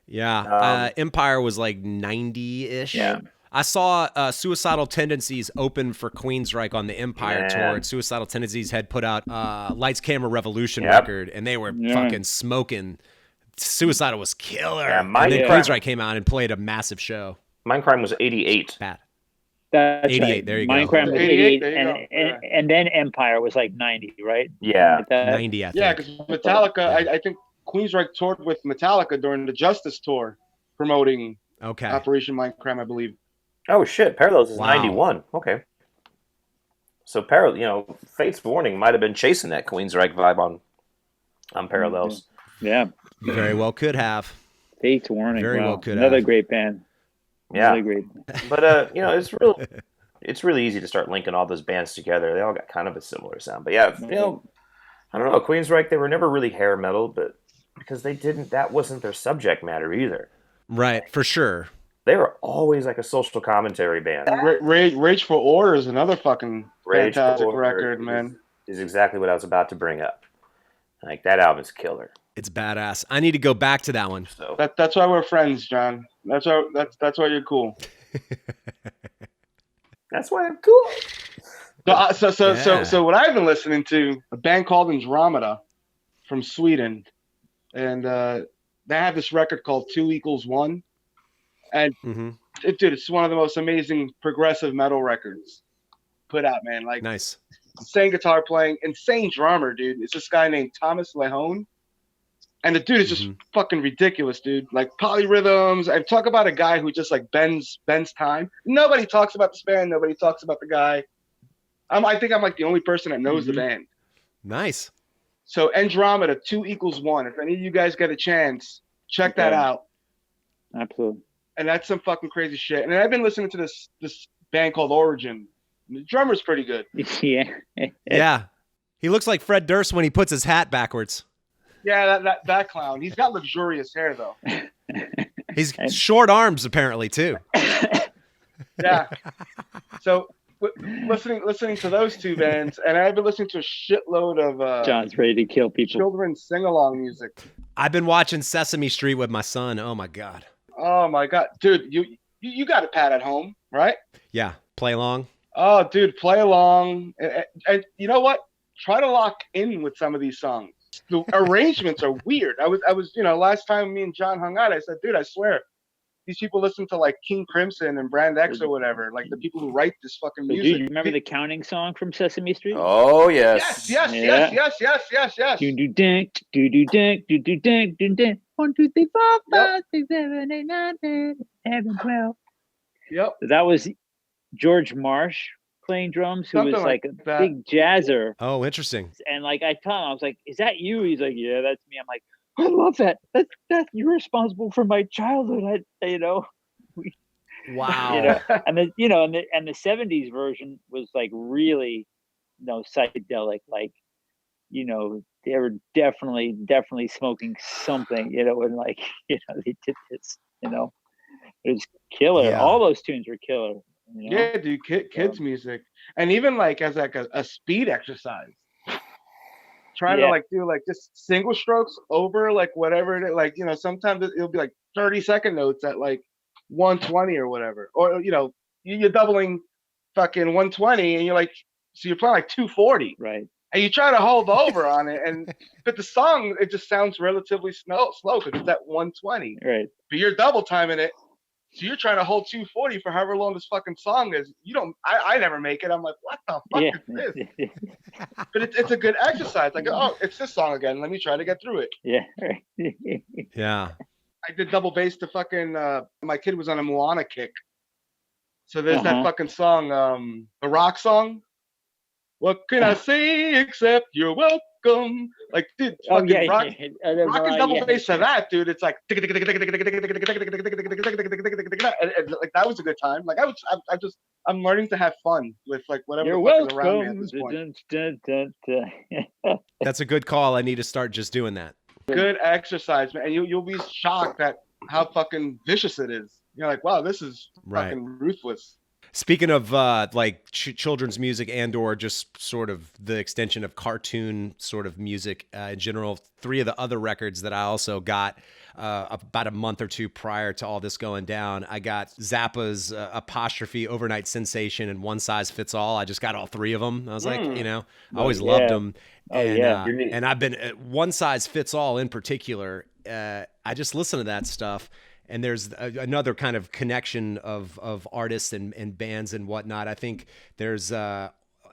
Yeah. Empire was like 90-ish. Yeah. I saw Suicidal Tendencies open for Queensryche on the Empire tour, and Suicidal Tendencies had put out Lights, Camera, Revolution record, and they were fucking smoking. Suicidal was killer. Yeah, and then Queensryche came out and played a massive show. Mindcrime was 88. Bad. That's 88, right. there you go. Mindcrime was 88, 88, there you go. and then Empire was like 90, right? Yeah. Like that. 90, I think. Yeah, because Metallica, I think Queensryche toured with Metallica during the Justice tour, promoting Okay. Operation Mindcrime, I believe. Oh shit! Parallels is Wow. 91. Okay. So Fate's Warning might have been chasing that Queensryche vibe on Parallels. Yeah. Very well could have. Fate's Warning. Very wow. well could Another have. great band. Yeah. Another great. But it's really easy to start linking all those bands together. They all got kind of a similar sound. But yeah, I don't know. Queensryche, they were never really hair metal, but because that wasn't their subject matter either. Right, for sure. They were always like a social commentary band. Rage for Order is another fucking Rage fantastic for record, Order man. Is exactly what I was about to bring up. Like, that album's killer. It's badass. I need to go back to that one. So That's why we're friends, John. That's why you're cool. that's why I'm cool. So what I've been listening to, a band called Andromeda from Sweden, and they have this record called 2=1, and dude, it's one of the most amazing progressive metal records put out, man. Like, Nice. insane guitar playing, insane drummer, dude. It's this guy named Thomas Lehone. And the dude is just fucking ridiculous, dude. Like polyrhythms. And talk about a guy who just like bends time. Nobody talks about this band. Nobody talks about the guy. I think I'm like the only person that knows the band. Nice. So Andromeda 2 = 1. If any of you guys get a chance, check that out. Absolutely. And that's some fucking crazy shit. And I've been listening to this band called Origin. The drummer's pretty good. Yeah. Yeah. He looks like Fred Durst when he puts his hat backwards. Yeah, that clown. He's got luxurious hair though. He's short arms apparently too. Yeah. So listening to those two bands, and I've been listening to a shitload of John's ready to kill people. Children's sing-along music. I've been watching Sesame Street with my son. Oh my god. Oh my god, dude, you got a pad at home, right? Yeah, play along. Oh, dude, play along, and you know what? Try to lock in with some of these songs. The arrangements are weird. I was, last time me and John hung out, I said, dude, I swear, these people listen to like King Crimson and Brand X or whatever, like the people who write this fucking music. Do you remember the counting song from Sesame Street? Oh yes. Yes. Do do dink, do do dink, do do dink, do dink. 1, 2, 3, 4, 5, 6, 7, 8, 9, 10, 11, 12. Yep. That was George Marsh playing drums, who Something was like a that. big jazzer. Oh, interesting. And like I told him, I was like, "Is that you?" He's like, "Yeah, that's me." I'm like, "I love that. That's you're responsible for my childhood." Wow. And the 70s version was like really, psychedelic. Like, they were definitely smoking something. And like, they did this. It was killer. Yeah. All those tunes were killer. Yeah, dude, kids music, and even like as like a speed exercise. Try to like do like just single strokes over like whatever it is. Like sometimes it'll be like 30-second notes at like 120 or whatever, or you're doubling fucking 120, and you're like, so you're playing like 240, right? And you try to hold over on it, but the song, it just sounds relatively slow because it's at 120, right? But you're double timing it. So you're trying to hold 240 for however long this fucking song is. I never make it. I'm like, what the fuck is this? But it's a good exercise. Like, oh, it's this song again. Let me try to get through it. Yeah. Yeah. I did double bass to fucking, my kid was on a Moana kick. So there's that fucking song, the rock song. What can I say except you're welcome? Like, dude, fucking rock and double bass to that, dude. It's like, and like that was a good time. Like I'm learning to have fun with like whatever you're welcome around me at this point. That's a good call. I need to start just doing that. Good exercise, man. And you'll be shocked at how fucking vicious it is. You're like, wow, this is fucking ruthless. Speaking of children's music and or just sort of the extension of cartoon sort of music in general, 3 of the other records that I also got about a month or 2 prior to all this going down, I got Zappa's Apostrophe, Overnight Sensation, and One Size Fits All. I just got all 3 of them. I was like, I always loved them. And I've been One Size Fits All in particular. I just listen to that stuff. And there's another kind of connection of artists and bands and whatnot. I think there's,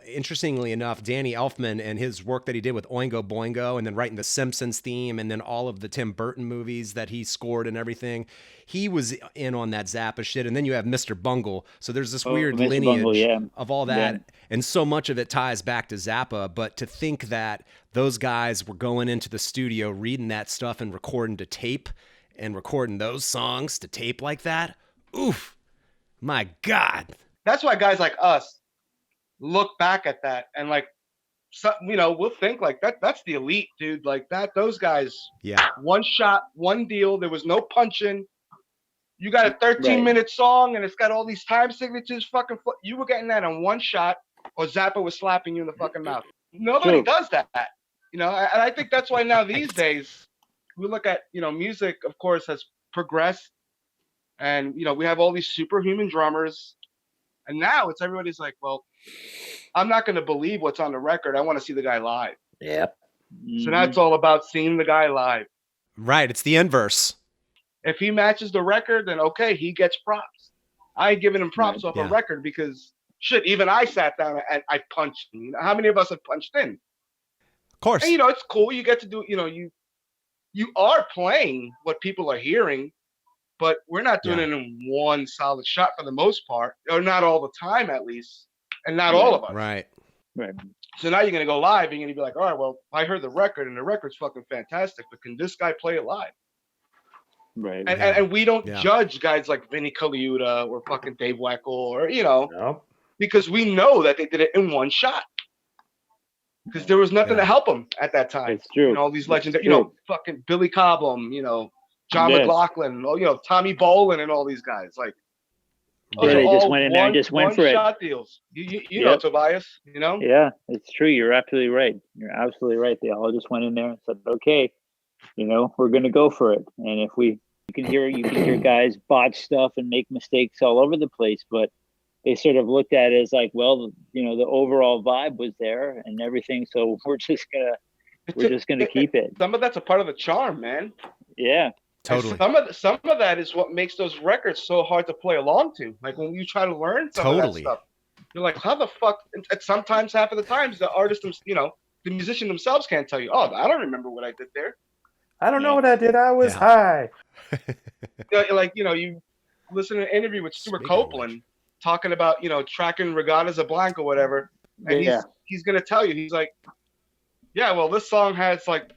interestingly enough, Danny Elfman and his work that he did with Oingo Boingo, and then writing the Simpsons theme, and then all of the Tim Burton movies that he scored and everything. He was in on that Zappa shit. And then you have Mr. Bungle. So there's this weird lineage of all that. Yeah. And so much of it ties back to Zappa. But to think that those guys were going into the studio, reading that stuff and recording to tape, and recording those songs to tape like that, oof, my God. That's why guys like us look back at that and like, we'll think like that's the elite, dude. Like that, those guys, one shot, one deal. There was no punching. You got a 13-minute song and it's got all these time signatures. You were getting that in one shot, or Zappa was slapping you in the fucking mouth. Nobody does that, and I think that's why now these days, we look at, music, of course, has progressed, and, we have all these superhuman drummers, and now everybody's like, well, I'm not going to believe what's on the record. I want to see the guy live. Yep. So now it's all about seeing the guy live. Right. It's the inverse. If he matches the record, then okay, he gets props. I ain't giving him props off a record because, shit, even I sat down and I punched. How many of us have punched in? Of course. And, it's cool. You get to do, you are playing what people are hearing, but we're not doing Yeah. it in one solid shot for the most part, or not all the time at least, and not all of us. Right. Right. So now you're gonna go live, and you're gonna be like, all right, well, I heard the record, and the record's fucking fantastic, but can this guy play it live? Right. And we don't Yeah. judge guys like Vinny Colaiuta or fucking Dave Weckl or No. because we know that they did it in one shot. Because there was nothing Yeah. to help them at that time. It's true. You know, all these It's legendary, true. fucking Billy Cobham, John Yes. McLaughlin, Tommy Bolin and all these guys. Like, Yeah, those are they just all went in there and just went for it. one-shot deals. You know, Yep. Tobias, Yeah, it's true. You're absolutely right. You're absolutely right. They all just went in there and said, okay, we're going to go for it. And if you can hear guys botch stuff and make mistakes all over the place, but they sort of looked at it as like, well, the overall vibe was there and everything. So we're just gonna keep it. Some of that's a part of the charm, man. Yeah. Totally. Some of that is what makes those records so hard to play along to. Like when you try to learn some of that stuff, you're like, how the fuck? And sometimes, half of the times, the artist, the musician themselves can't tell you. Oh, I don't remember what I did there. I don't know what I did. I was high. You listen to an interview with Stuart Copeland talking about tracking Regattas of Blanc or whatever, and he's gonna tell you, he's like, yeah, well, this song has like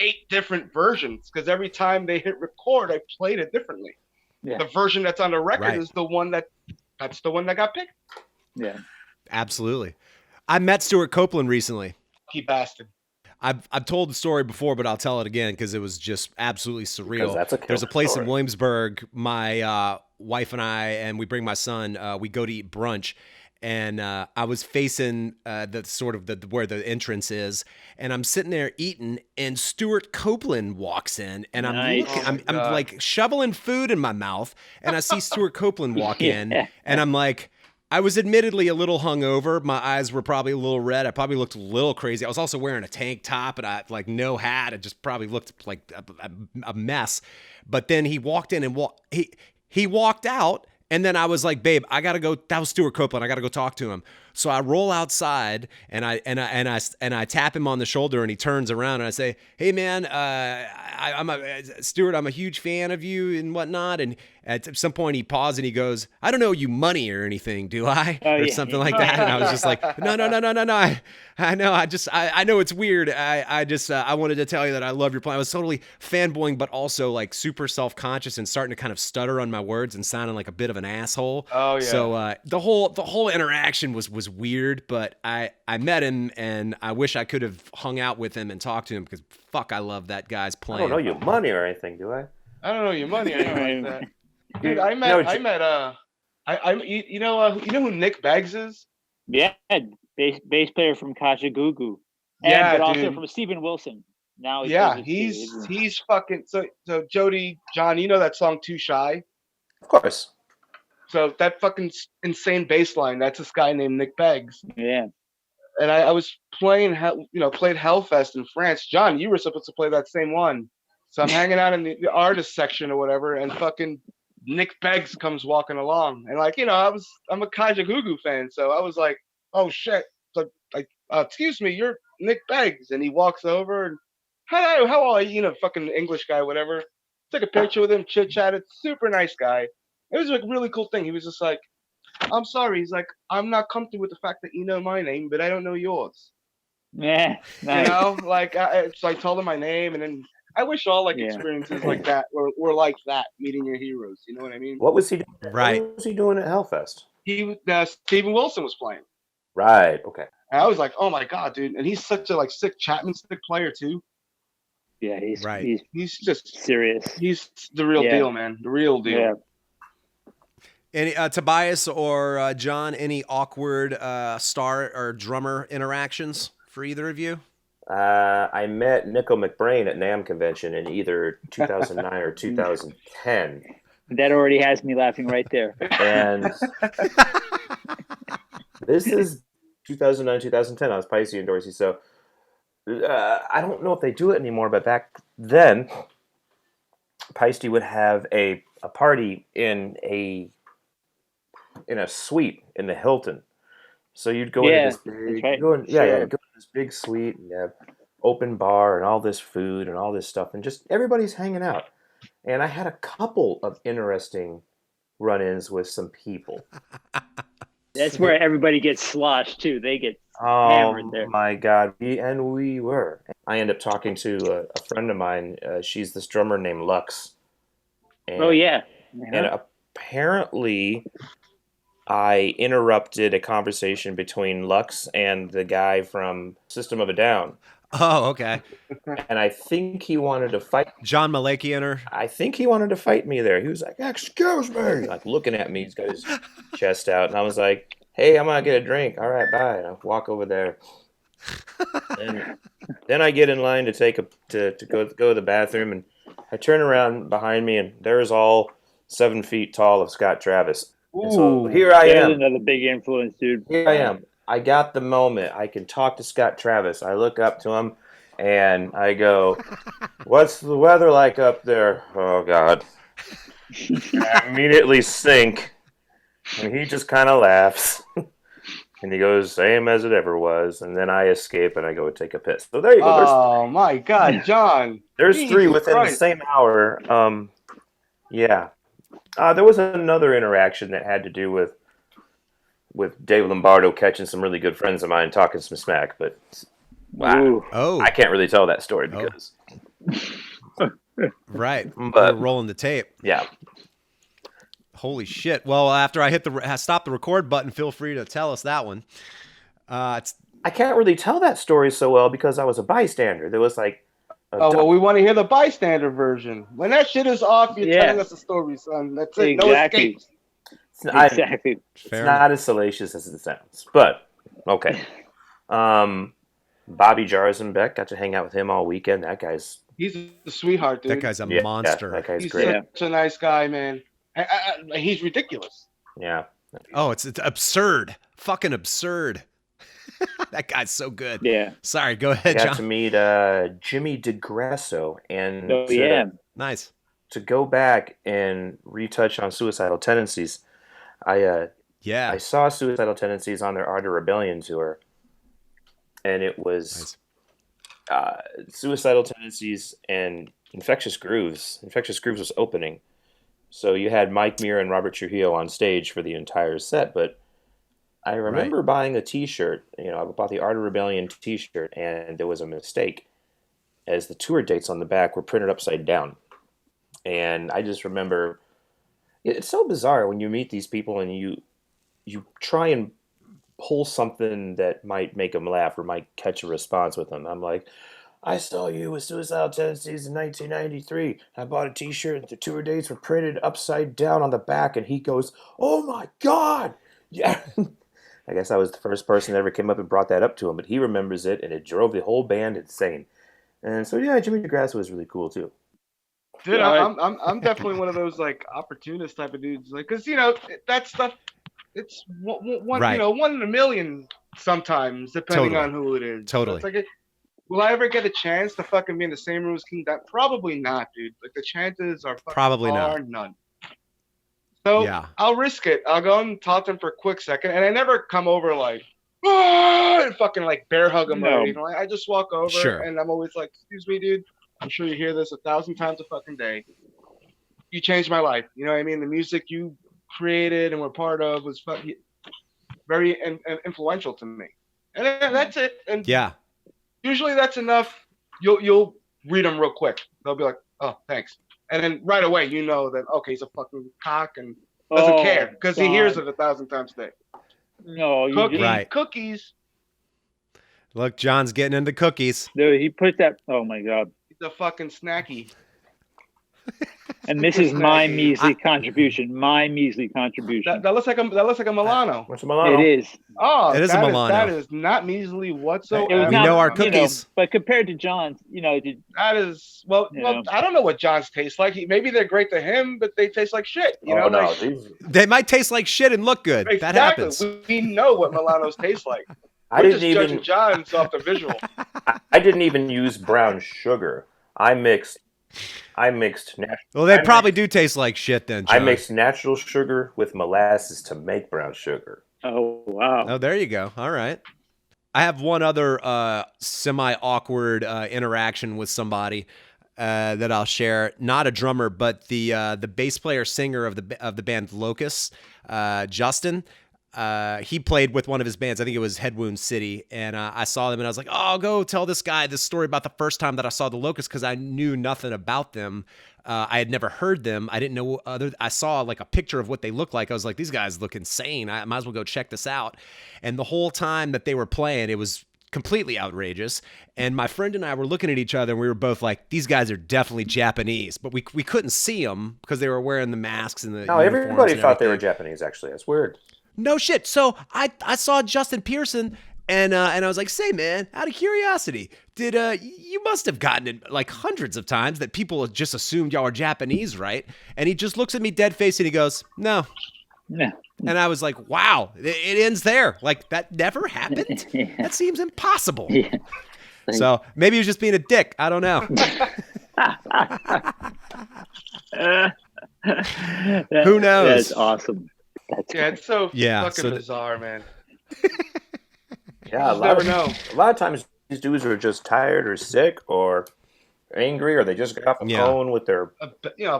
8 different versions because every time they hit record, I played it differently. Yeah. The version that's on the record is the one that's the one that got picked. Yeah. Absolutely. I met Stuart Copeland recently. Lucky bastard. I've told the story before, but I'll tell it again because it was just absolutely surreal. That's There's a place story. in Williamsburg. My wife and I, and we bring my son. We go to eat brunch, and I was facing the sort of where the entrance is, and I'm sitting there eating, and Stuart Copeland walks in, and I'm Nice. looking, I'm like shoveling food in my mouth, and I see Stuart Copeland walk in, and I'm like. I was admittedly a little hungover. My eyes were probably a little red. I probably looked a little crazy. I was also wearing a tank top and I no hat. It just probably looked like a mess. But then he walked in and he walked out. And then I was like, babe, I gotta go. That was Stuart Copeland. I gotta go talk to him. So I roll outside and I tap him on the shoulder and he turns around and I say, hey man, Stuart, I'm a huge fan of you and whatnot. And at some point he paused and he goes, I don't owe you money or anything, do I? Or something like that. And I was just like, no. I know. I know it's weird. I wanted to tell you that I love your plan. I was totally fanboying, but also like super self-conscious and starting to kind of stutter on my words and sounding like a bit of an asshole. Oh yeah. So the whole interaction was weird, but I met him and I wish I could have hung out with him and talked to him because fuck, I love that guy's I playing. don't know your money or anything, do I? I don't know your money or anything like that. Dude, you know who Nick Beggs is? Yeah. Bass player from Kaja Gugu. Yeah, but also dude. from Stephen Wilson. Now he's fucking so Jody, John, you know that song Too Shy? Of course. So that fucking insane bass line, that's this guy named Nick Beggs. Yeah. And I was played Hellfest in France. John, you were supposed to play that same one. So I'm hanging out in the artist section or whatever, and fucking Nick Beggs comes walking along. And I'm a Kaja Gugu fan, so I was like, oh shit. So excuse me, you're Nick Beggs. And he walks over and hello, how are you? Fucking English guy, whatever. Took a picture with him, chit-chatted, super nice guy. It was a really cool thing. He was just like, I'm sorry. He's like, I'm not comfortable with the fact that you know my name, but I don't know yours. Yeah. Nice. So I told him my name, and then I wish all experiences like that were like that, meeting your heroes. You know what I mean? What was he doing? Right. What was he doing at Hellfest? Stephen Wilson was playing. Right. Okay. And I was like, oh my god, dude! And he's such a sick Chapman stick player too. Yeah, he's right. He's just serious. He's the real deal, man. The real deal. Yeah. Any Tobias or John, any awkward star or drummer interactions for either of you? I met Nico McBrain at NAMM convention in either 2009 or 2010. That already has me laughing right there. And this is 2009, 2010. I was Pisces and Dorsey, so I don't know if they do it anymore, but back then, Pisces would have a party in a suite in the Hilton. So you'd go into this big, right. go into this big suite and have open bar and all this food and all this stuff, and just everybody's hanging out. And I had a couple of interesting run-ins with some people. That's where everybody gets sloshed too. They get Oh hammered there. my God, we were. I ended up talking to a friend of mine. She's this drummer named Lux. And, Oh yeah. And apparently, I interrupted a conversation between Lux and the guy from System of a Down. Oh, okay. And I think he wanted to fight. John Malakian or I think he wanted to fight me there. He was like, "Excuse me," like looking at me. He's got his chest out, and I was like, "Hey, I'm gonna get a drink. All right, bye." And I walk over there, and then I get in line to go to the bathroom, and I turn around behind me, and there's all 7 feet tall of Scott Travis. And so here I am. Another big influence, dude. Here I am. I got the moment. I can talk to Scott Travis. I look up to him, and I go, "What's the weather like up there?" Oh, God. And I immediately sink, and he just kind of laughs. And he goes, "Same as it ever was." And then I escape, and I go take a piss. So there you go. Oh, my God, John. There's Jesus 3 within Christ. the same hour. Yeah. There was another interaction that had to do with Dave Lombardo catching some really good friends of mine talking some smack, but I can't really tell that story because right. But we're rolling the tape. Yeah. Holy shit. Well, after I hit stop the record button, feel free to tell us that one. I can't really tell that story so well because I was a bystander. There was like well, we want to hear the bystander version. When that shit is off, you're telling us a story, son. That's it. Exactly. No escapes. Exactly. It's not as salacious as it sounds, but okay. Bobby Jarzenbeck, got to hang out with him all weekend. He's a sweetheart, dude. That guy's a monster. That guy's He's great. such a nice guy, man. He's ridiculous. Yeah. Oh, it's absurd. Fucking absurd. That guy's so good. Yeah. Sorry, go ahead, I got John. to meet Jimmy DeGrasso, and Nice. To go back and retouch on Suicidal Tendencies, I saw Suicidal Tendencies on their Art of Rebellion tour, and it was Suicidal Tendencies and Infectious Grooves. Infectious Grooves was opening, so you had Mike Muir and Robert Trujillo on stage for the entire set, but I remember buying a T-shirt. I bought the Art of Rebellion T-shirt, and there was a mistake, as the tour dates on the back were printed upside down. And I just remember, it's so bizarre when you meet these people and you try and pull something that might make them laugh or might catch a response with them. I'm like, "I saw you with Suicidal Tendencies in 1993. I bought a T-shirt. The tour dates were printed upside down on the back." And he goes, "Oh my God!" Yeah. I guess I was the first person that ever came up and brought that up to him, but he remembers it, and it drove the whole band insane. And so, yeah, Jimmy DeGrasso was really cool too. Dude, I'm definitely one of those like opportunist type of dudes, like, because that stuff, it's one in a million sometimes, depending on who it is. Totally. So it's like, will I ever get a chance to fucking be in the same room as King Diamond? Probably not, dude. Like the chances are probably none. So I'll risk it. I'll go and talk to him for a quick second, and I never come over like, and fucking like bear hug him or anything. I just walk over, and I'm always like, "Excuse me, dude. I'm sure you hear this 1,000 times a fucking day. You changed my life. You know what I mean? The music you created and were part of was fucking very influential to me." And that's it. And usually that's enough. You'll read them real quick. They'll be like, "Oh, thanks." And then right away, you know that, okay, he's a fucking cock and doesn't care because he hears it 1,000 times a day. No, cookies. Look, John's getting into cookies. Dude, he put that. Oh my God. He's a fucking snacky. And this is my measly contribution. My measly contribution. That looks like a Milano. What's a Milano? It is. Oh, it is a Milano. That is not measly whatsoever. We know our cookies. But compared to John's, that is well. I don't know what John's taste like. Maybe they're great to him, but they taste like shit. They might taste like shit and look good. Exactly. That happens. We know what Milanos taste like. I didn't even judging John's off the visual. I didn't even use brown sugar. I mixed natural. Well, they probably do taste like shit then, John. I mixed natural sugar with molasses to make brown sugar. Oh, wow. Oh, there you go. All right. I have one other semi-awkward interaction with somebody that I'll share. Not a drummer, but the bass player singer of the band Locust, Justin. He played with one of his bands. I think it was Head Wound City, and I saw them, and I was like, "Oh, I'll go tell this guy this story about the first time that I saw the Locust," because I knew nothing about them. I had never heard them. I didn't know I saw like a picture of what they looked like. I was like, these guys look insane. I might as well go check this out. And the whole time that they were playing, it was completely outrageous. And my friend and I were looking at each other, and we were both like, these guys are definitely Japanese, but we couldn't see them because they were wearing the masks and the No, uniforms everybody and thought they were everything. Japanese. Actually, that's weird. No shit. So I saw Justin Pearson, and I was like, say, man, out of curiosity, did you must have gotten it like hundreds of times that people just assumed y'all were Japanese, right? And he just looks at me dead faced and he goes, no. Yeah. And I was like, wow, it ends there. Like, that never happened? Yeah. That seems impossible. Yeah. So maybe he was just being a dick. I don't know. Who knows? That's awesome. That's Yeah, it's so Yeah, fucking so bizarre, man. Yeah, You never know. A lot of times these dudes are just tired or sick or angry, or they just got off the Yeah. phone with their. A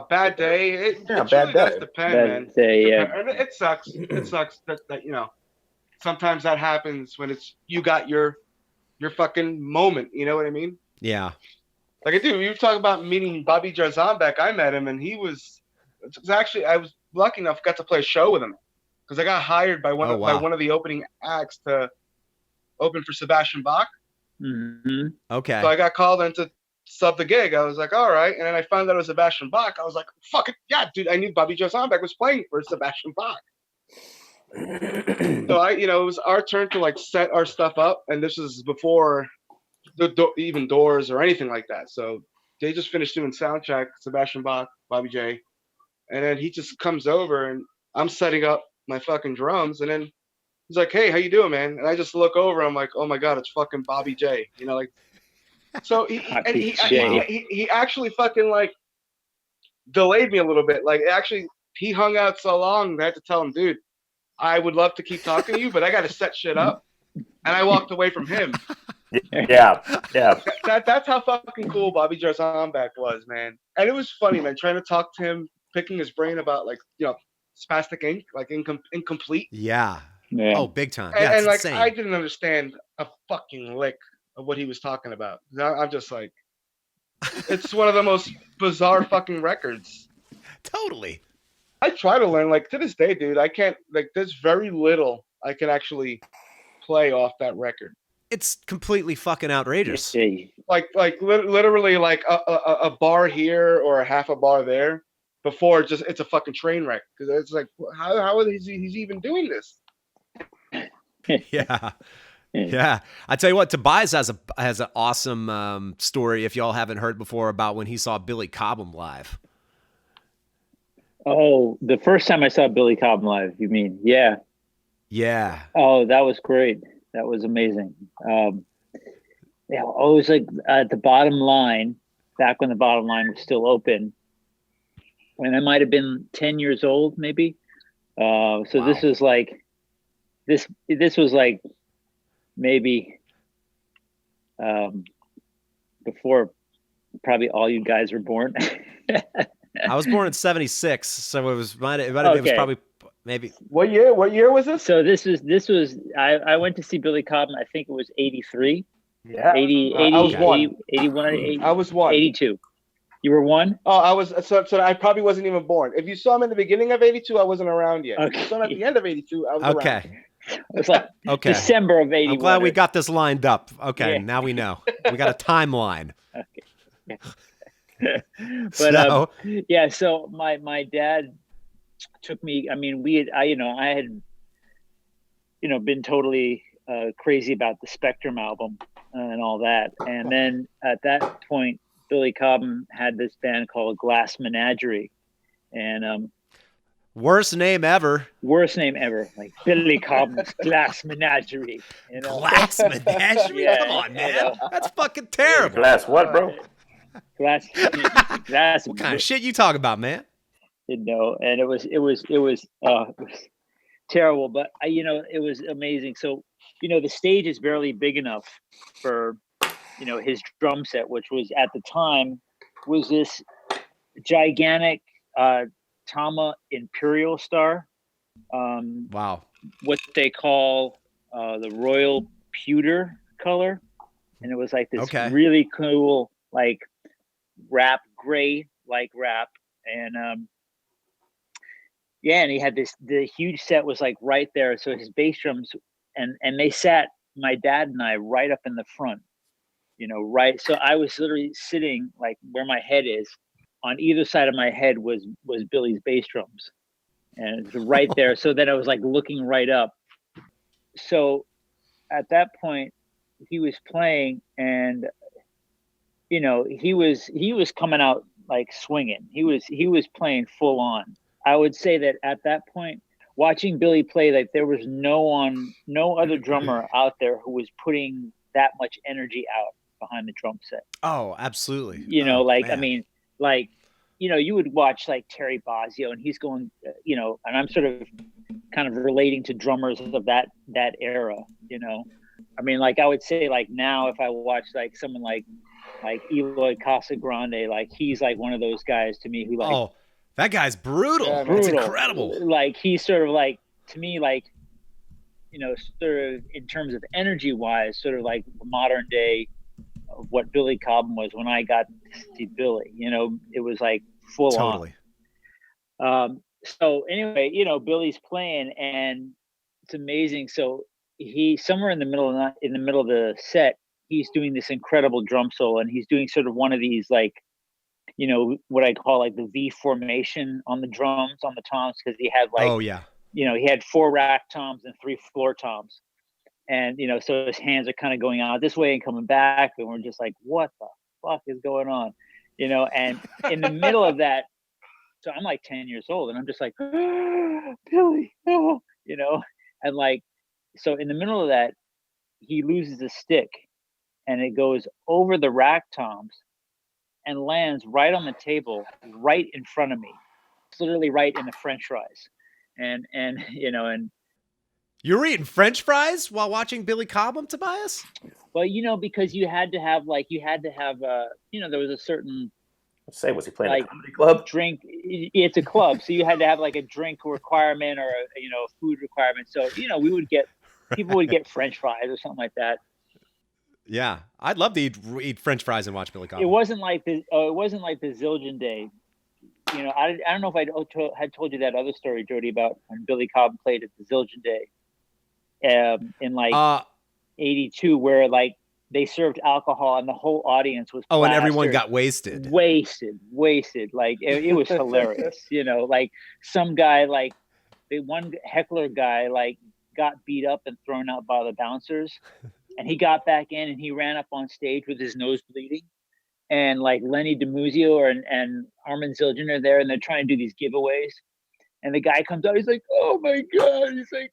bad day. It Yeah, it bad really does day. depend, Bad man. day, yeah. And it sucks. It sucks that sometimes that happens when it's you got your fucking moment. You know what I mean? Yeah. Like I do. You talk about meeting Bobby Jarzambek. I met him, and it's actually I was lucky enough got to play a show with him because I got hired by Oh, wow. one of the opening acts to open for Sebastian Bach. Mm-hmm. Okay. So I got called in to sub the gig. I was like, all right. And then I found out it was Sebastian Bach. I was like, fuck it. Yeah, dude, I knew Bobby Joe Zombek was playing for Sebastian Bach. So it was our turn to like set our stuff up. And this is before even doors or anything like that. So they just finished doing sound check, Sebastian Bach, Bobby J. And then he just comes over and I'm setting up my fucking drums. And then he's like, hey, how you doing, man? And I just look over. I'm like, oh my God, it's fucking Bobby J. So he actually fucking like delayed me a little bit. Like actually, he hung out so long that I had to tell him, dude, I would love to keep talking to you, but I got to set shit up. And I walked away from him. Yeah. That's how fucking cool Bobby Jarzambek was, man. And it was funny, man, trying to talk to him, picking his brain about spastic ink, like incomplete. Yeah. Yeah. Oh, big time. Yeah, And it's like insane. I didn't understand a fucking lick of what he was talking about. I'm just like, it's one of the most bizarre fucking records. Totally. I try to learn, like to this day, dude. I can't there's very little I can actually play off that record. It's completely fucking outrageous. Yeah. Literally like a bar here or a half a bar there before it's a fucking train wreck because it's like how is he's even doing this? Yeah. Yeah. I tell you what, Tobias has an awesome story, if y'all haven't heard before, about when he saw Billy Cobham live. Oh, the first time I saw Billy Cobham live, you mean? Yeah. Yeah. Oh, that was great. That was amazing. Yeah, always like at the bottom line, back when the bottom line was still open, when I might have been 10 years old, maybe. So Wow. this was like, this was like maybe before probably all you guys were born. I was born in 76, so it was probably maybe. What year was this? So this was I went to see Billy Cobham. I think it was 83, Yeah, 80, I was 80, one. 80, 81, 80, I was one. 82. You were one? Oh, I was so I probably wasn't even born. If you saw him in the beginning of 82, I wasn't around yet. If you saw him at the end of 82, I was around. Okay. It was like Okay. December of 81. I'm glad we got this lined up. Okay, Yeah. now we know. We got a timeline. But yeah, so my dad took me. I mean, I had been totally crazy about the Spectrum album and all that, and then at that point, Billy Cobham had this band called Glass Menagerie, and Worst name ever. worst name ever, like Billy Cobham's Glass Menagerie. Glass Menagerie? Yeah, Come on, I man. know. That's fucking terrible. Glass what, bro? Glass. What kind of shit you talking about, man? And it was terrible, but it was amazing. So, the stage is barely big enough for, his drum set, which was at the time was this gigantic Tama Imperial Star. Wow. What they call the Royal Pewter color. And it was like this really cool, like wrap, gray, like wrap. And and he had the huge set was like right there. So his bass drums and they sat my dad and I right up in the front, right. So I was literally sitting like where my head is. On either side of my head was Billy's bass drums. And it's right there. So then I was like looking right up. So at that point he was playing and he was coming out like swinging. He was playing full on. I would say that at that point watching Billy play, like there was no other drummer out there who was putting that much energy out behind the drum set. Oh, absolutely. Man. I mean, like you would watch like Terry Bozzio and he's going, and I'm sort of kind of relating to drummers of that era, I mean, like I would say like now if I watch like someone like Eloy Casagrande, like he's like one of those guys to me who like, that guy's brutal. Yeah, It's incredible. Like he's sort of like, to me, like, sort of in terms of energy wise, sort of like the modern day of what Billy Cobham was when I got to see Billy, it was like full Totally. on. So anyway, Billy's playing and it's amazing. So he somewhere in the middle of the set, he's doing this incredible drum solo and he's doing sort of one of these like, what I call like the V formation on the drums, on the toms, because he had like, he had 4 rack toms and 3 floor toms. And, so his hands are kind of going out this way and coming back. And we're just like, what the fuck is going on? And in the middle of that, so I'm like 10 years old and I'm just like, Billy, oh, and like, so in the middle of that, he loses a stick and it goes over the rack toms and lands right on the table, right in front of me. It's literally right in the French fries. And you were eating French fries while watching Billy Cobham, Tobias? Well, because you had to have there was a certain, was he playing a comedy club? Drink. It's a club, so you had to have like a drink requirement or a food requirement. So people would get French fries or something like that. Yeah, I'd love to eat French fries and watch Billy Cobham. It wasn't like the Zildjian day. I don't know if I had told you that other story, Jody, about when Billy Cobham played at the Zildjian day, in like '82, where like they served alcohol and the whole audience was and everyone got wasted. Like it was hilarious. Like some guy, like the one heckler guy, like got beat up and thrown out by the bouncers. And he got back in and he ran up on stage with his nose bleeding. And like Lenny DiMuzio and Armin Zildjian are there and they're trying to do these giveaways. And the guy comes out, he's like, oh my God. He's like,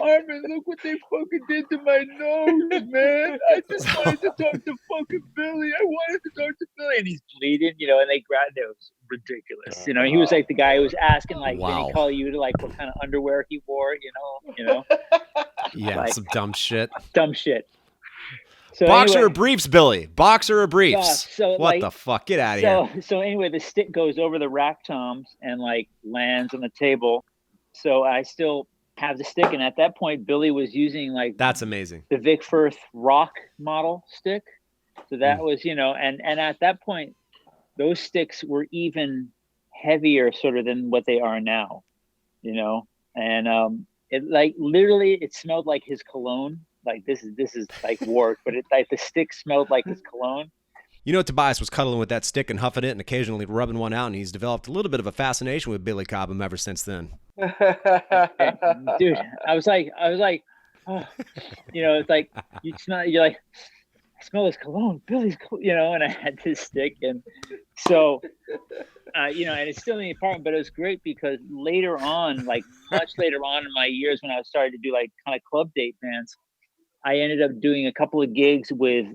Armin, look what they fucking did to my nose, man. I just wanted to talk to fucking Billy. I wanted to talk to Billy. And he's bleeding, and they grabbed it. It was ridiculous. He was like the guy who was asking, like, did he call you to like what kind of underwear he wore, Yeah, like, some dumb shit. So Boxer anyway, or briefs, Billy? Boxer or briefs? So what like, the fuck? Get out of here. So anyway, the stick goes over the rack toms and like lands on the table. So I still have the stick. And at that point, Billy was using like, that's amazing, the Vic Firth Rock model stick. So that was, and at that point, those sticks were even heavier sort of than what they are now, and it like literally it smelled like his cologne. Like this is like work, but it like the stick smelled like his cologne. Tobias was cuddling with that stick and huffing it and occasionally rubbing one out, and he's developed a little bit of a fascination with Billy Cobham ever since then. Dude, I was like, oh, it's like you're like, I smell his cologne, Billy's, and I had this stick, and so, and it's still in the apartment, but it was great because later on, like much later on in my years when I was starting to do like kind of club date bands, I ended up doing a couple of gigs with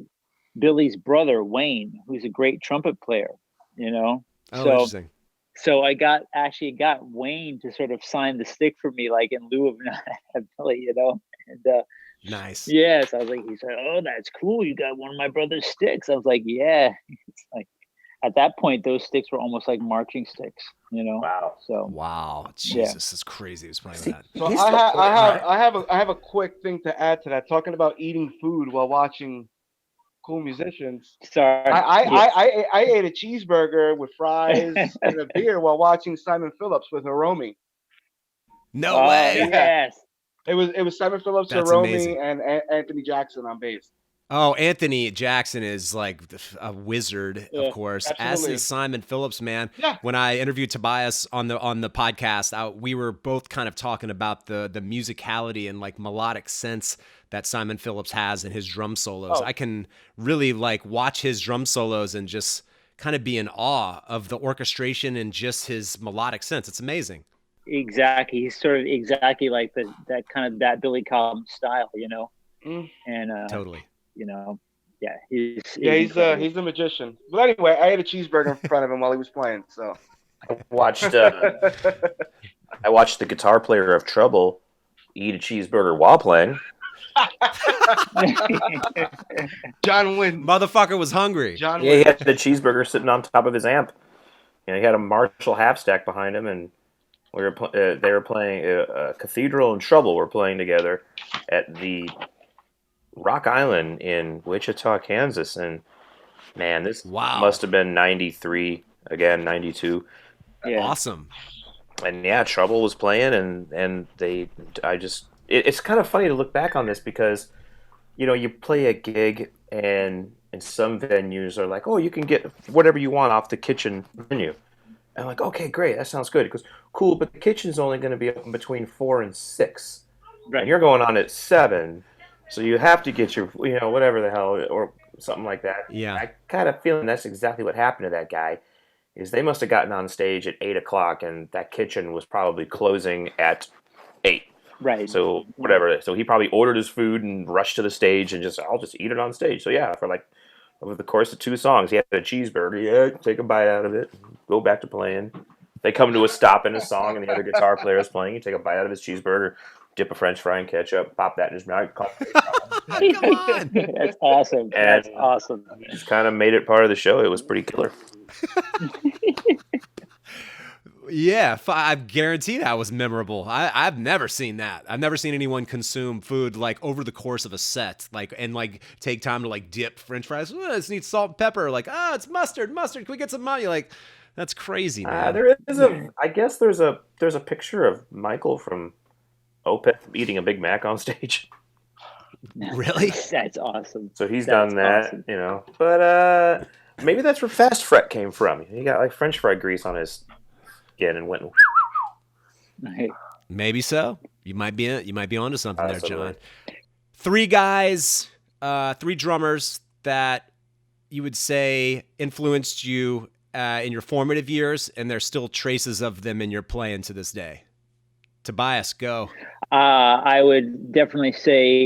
Billy's brother, Wayne, who's a great trumpet player, Oh, interesting. So I actually got Wayne to sort of sign the stick for me, like in lieu of not Billy, you know. And Nice. yeah, so I was like, he said, "Oh, that's cool. You got one of my brother's sticks." I was like, "Yeah." It's like at that point, those sticks were almost like marching sticks, you know. Wow. So Wow. Jesus, that's crazy. He was playing with that. So He's still playing, right? I have a quick thing to add to that. Talking about eating food while watching cool musicians. sorry. I ate a cheeseburger with fries and a beer while watching Simon Phillips with Hiromi. No Oh, way. yes. It was Simon Phillips, That's Hiromi, amazing. and Anthony Jackson on bass. Oh, Anthony Jackson is like a wizard, Yeah, of course. As absolutely. is Simon Phillips, man. Yeah. When I interviewed Tobias on the podcast, we were both kind of talking about the musicality and like melodic sense that Simon Phillips has in his drum solos. Oh. I can really like watch his drum solos and just kind of be in awe of the orchestration and just his melodic sense. It's amazing. Exactly. He's sort of exactly like that kind of that Billy Cobham style, you know. Mm. And Totally. you know, yeah, he's He's a magician. But anyway, I ate a cheeseburger in front of him while he was playing. So I watched the guitar player of Trouble eat a cheeseburger while playing. John Wynn. Motherfucker was hungry. John Yeah, he Wynn. had the cheeseburger sitting on top of his amp. You know, he had a Marshall half stack behind him, and they were playing Cathedral and Trouble were playing together at the Rock Island in Wichita, Kansas, and man, this Wow. must have been 93, again 92. Yeah. Awesome. And yeah, Trouble was playing, and it's kind of funny to look back on this because, you know, you play a gig and some venues are like, oh, you can get whatever you want off the kitchen menu. And I'm like, okay, great, that sounds good. He goes, cool, but the kitchen's only going to be open between 4 and 6. Right. And you're going on at 7. So you have to get your, you know, whatever the hell, or something like that. Yeah. I kind of feeling that's exactly what happened to that guy, is they must have gotten on stage at 8 o'clock, and that kitchen was probably closing at 8. Right. So whatever. So he probably ordered his food and rushed to the stage and I'll just eat it on stage. So yeah, for like over the course of 2 songs, he had a cheeseburger. Yeah, take a bite out of it, go back to playing. They come to a stop in a song, and the other guitar player is playing. You take a bite out of his cheeseburger, dip a French fry in ketchup, pop that in his mouth. Come on. That's awesome. That's And- awesome. Just kind of made it part of the show. It was pretty killer. Yeah, I guarantee that was memorable. I've never seen that. I've never seen anyone consume food like over the course of a set, like and like take time to like dip French fries. Oh, this needs salt and pepper. Like, it's mustard. Can we get some money? Like, that's crazy, man. There is I guess there's a picture of Michael from Opeth eating a Big Mac on stage. Really? That's awesome. So he's That's done that, awesome. you know. But maybe that's where Fast Fret came from. He got like French fry grease on his skin and went. Right. Maybe so. You might be onto something there, Possibly. John. 3 guys, 3 drummers that you would say influenced you in your formative years, and there's still traces of them in your playing to this day. Tobias, go. I would definitely say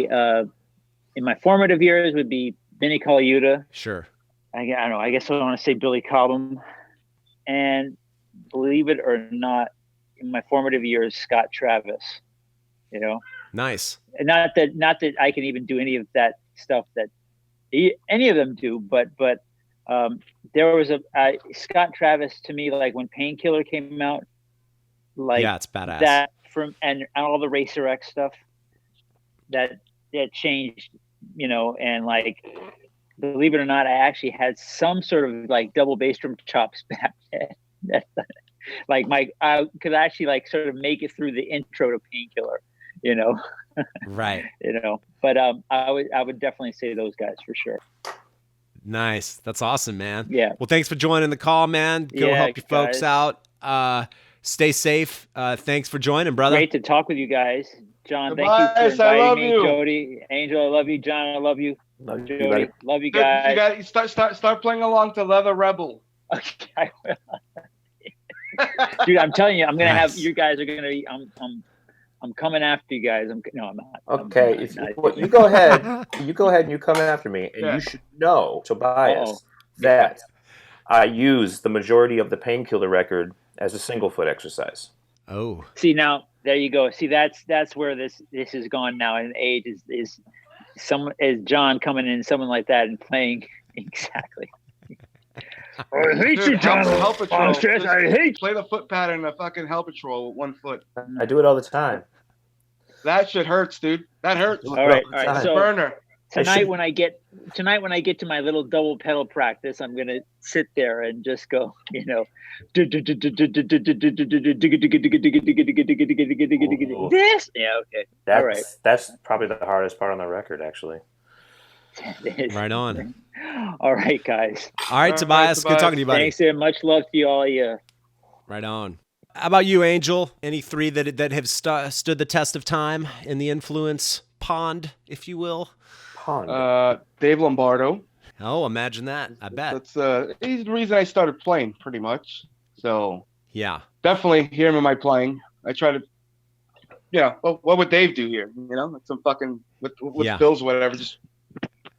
in my formative years would be Vinnie Colaiuta. Sure. I don't know. I guess I want to say Billy Cobham, and believe it or not, in my formative years, Scott Travis. You know, Nice. and not that I can even do any of that stuff that any of them do, but there was a Scott Travis to me, like when Painkiller came out, like Yeah, it's badass. that and all the Racer X stuff that changed, you know, and like believe it or not, I actually had some sort of like double bass drum chops back then. Like I could actually like sort of make it through the intro to Painkiller, you know. Right. You know, but I would definitely say those guys for sure. Nice. That's awesome, man. Yeah. Well, thanks for joining the call, man. Go Yeah, help your folks guys. out. Stay safe. Thanks for joining, brother. Great to talk with you guys. John, thank Tobias, you for I inviting love me. you. Jody, Angel, I love you. John, I love you. Love you, Jody, buddy. love you You guys. got start playing along to Leather Rebel. Okay, I will. Dude, I'm telling you, I'm gonna Nice. have you guys are gonna be. I'm coming after you guys. I'm not. Okay, I'm if not. you go ahead, and you come after me, and Yeah. you should know, Tobias, Uh-oh. that I use the majority of the Painkiller record as a single foot exercise. Oh, See, now there you go. See, that's where this has gone now in age is someone is John coming in, someone like that, and playing exactly. I hate Dude, you, John. help patrol. Longstreth, I hate you. Play the foot pattern of fucking Hell Patrol with 1 foot. I do it all the time. That shit hurts, dude. That hurts. All right. So Burner. tonight when I get to my little double pedal practice, I'm gonna sit there and just go, this. Yeah, okay. All right. That's probably the hardest part on the record, actually. right on. All right, guys. All right, Tobias. Good talking to you, buddy. Thanks, and much love to you all. Yeah. Right on. How about you, Angel? Any three that have stood the test of time in the influence pond, if you will? Pond. Dave Lombardo. Oh, imagine that. I bet. He's the reason I started playing, pretty much. So Yeah. definitely hear him in my playing. I try to, what would Dave do here? Like some fucking with Yeah. bills or whatever. Just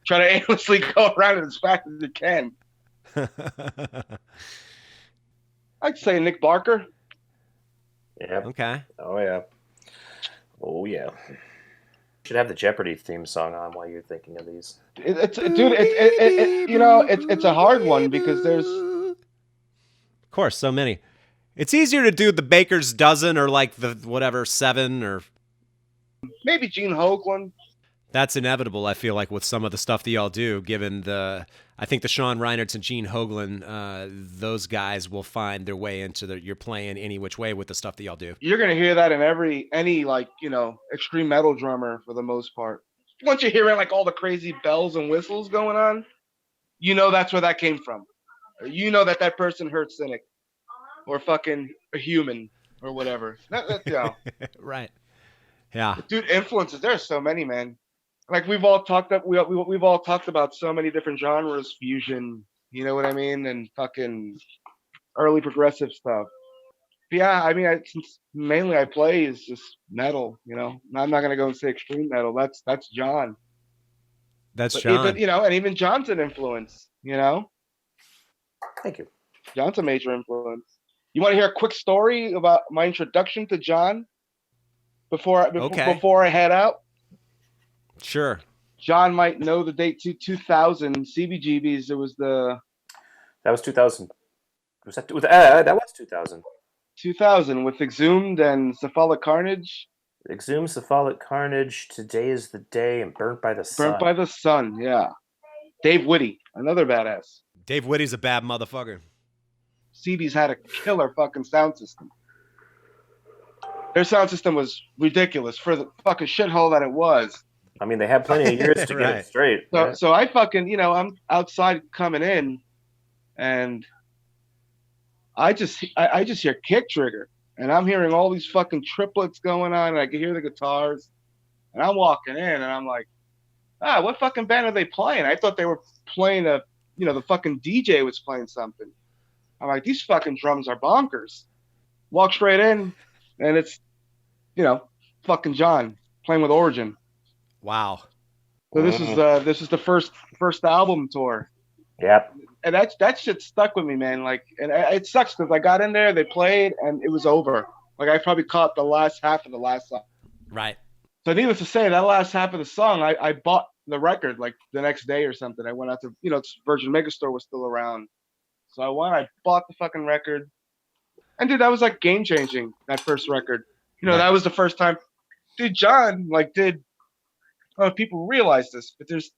try to aimlessly go around it as fast as you can. I'd say Nick Barker. Yeah. Okay. Oh yeah. Oh yeah. Should have the Jeopardy theme song on while you're thinking of these. It's a hard one because there's. Of course, so many. It's easier to do the baker's dozen or like the whatever 7 or. Maybe Gene Hoglan. That's inevitable, I feel like, with some of the stuff that y'all do, given I think the Sean Reinerts and Gene Hoglan, those guys will find their way into you're playing any which way with the stuff that y'all do. You're going to hear that in any extreme metal drummer for the most part. Once you're hearing like all the crazy bells and whistles going on, that's where that came from. That person heard Cynic or fucking a Human or whatever. Right. Yeah. Dude, influences, there's so many, man. Like we've all talked about so many different genres, fusion, you know what I mean, and fucking early progressive stuff. But yeah, I mean, since mainly I play is just metal, I'm not gonna go and say extreme metal. That's John. That's John. And even John's an influence. Thank you. John's a major influence. You want to hear a quick story about my introduction to John before I head out? Sure. John might know the date too. 2000 CBGB's. It was That was 2000. That was 2000. 2000 with Exhumed and Cephalic Carnage. Exhumed, Cephalic Carnage, Today is the Day, and Burnt by the Sun. Burnt by the Sun, yeah. Dave Whitty, another badass. Dave Whitty's a bad motherfucker. CB's had a killer fucking sound system. Their sound system was ridiculous for the fucking shithole that it was. I mean, they had plenty of years to get it straight. So I fucking, I'm outside coming in, and I just hear Kick Trigger, and I'm hearing all these fucking triplets going on, and I can hear the guitars, and I'm walking in, and I'm like, what fucking band are they playing? I thought they were playing the fucking DJ was playing something. I'm like, these fucking drums are bonkers. Walk straight in, and it's, fucking John playing with Origin. Wow. So this is the first album tour. Yep. And that shit stuck with me, man. Like, and it sucks because I got in there, they played, and it was over. Like, I probably caught the last half of the last song. Right. So needless to say, that last half of the song, I bought the record like the next day or something. I went out to, Virgin Megastore was still around. So I bought the fucking record. And dude, that was like game changing, that first record. That was the first time. Dude, John, I don't know if people realize this, but there's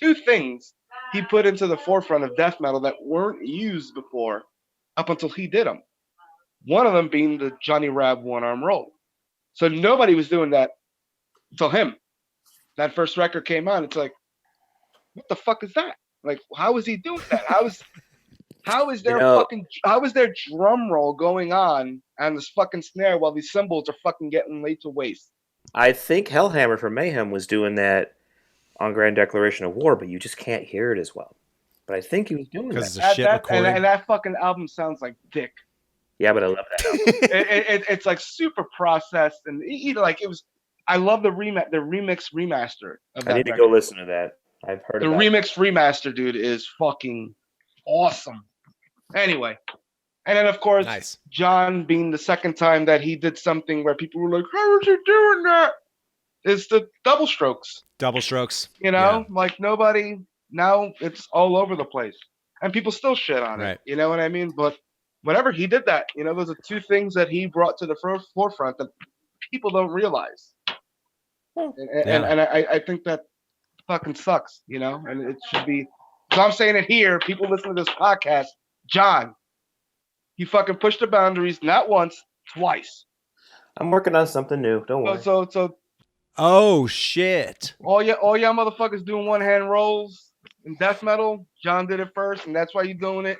2 things he put into the forefront of death metal that weren't used before up until he did them. One of them being the Johnny Rab one-arm roll. So nobody was doing that until him. That first record came on. It's like, what the fuck is that? Like, how is he doing that? How is their drum roll going on this fucking snare while these cymbals are fucking getting laid to waste? I think Hellhammer from Mayhem was doing that on Grand Declaration of War, but you just can't hear it as well. But I think he was doing that. Because it's a shit recording. And that fucking album sounds like dick. Yeah, but I love that album. It's like super processed, and it was. I love the remix remaster of that. I need to record. go listen to that. I've heard the remix remaster, dude, is fucking awesome. Anyway, And then, of course, Nice. John being the second time that he did something where people were like, how is he doing that? It's the double strokes. Double strokes. You know, like nobody, now it's all over the place. And people still shit on Right. it. You know what I mean? But whenever he did that, you know, those are two things that he brought to the forefront that people don't realize. And I think that fucking sucks, you know, and it should be. So I'm saying it here. People listen to this podcast. John, you fucking pushed the boundaries not once, twice. I'm working on something new. Don't worry. So Oh shit! all y'all motherfuckers doing one hand rolls in death metal. John did it first, and that's why you're doing it.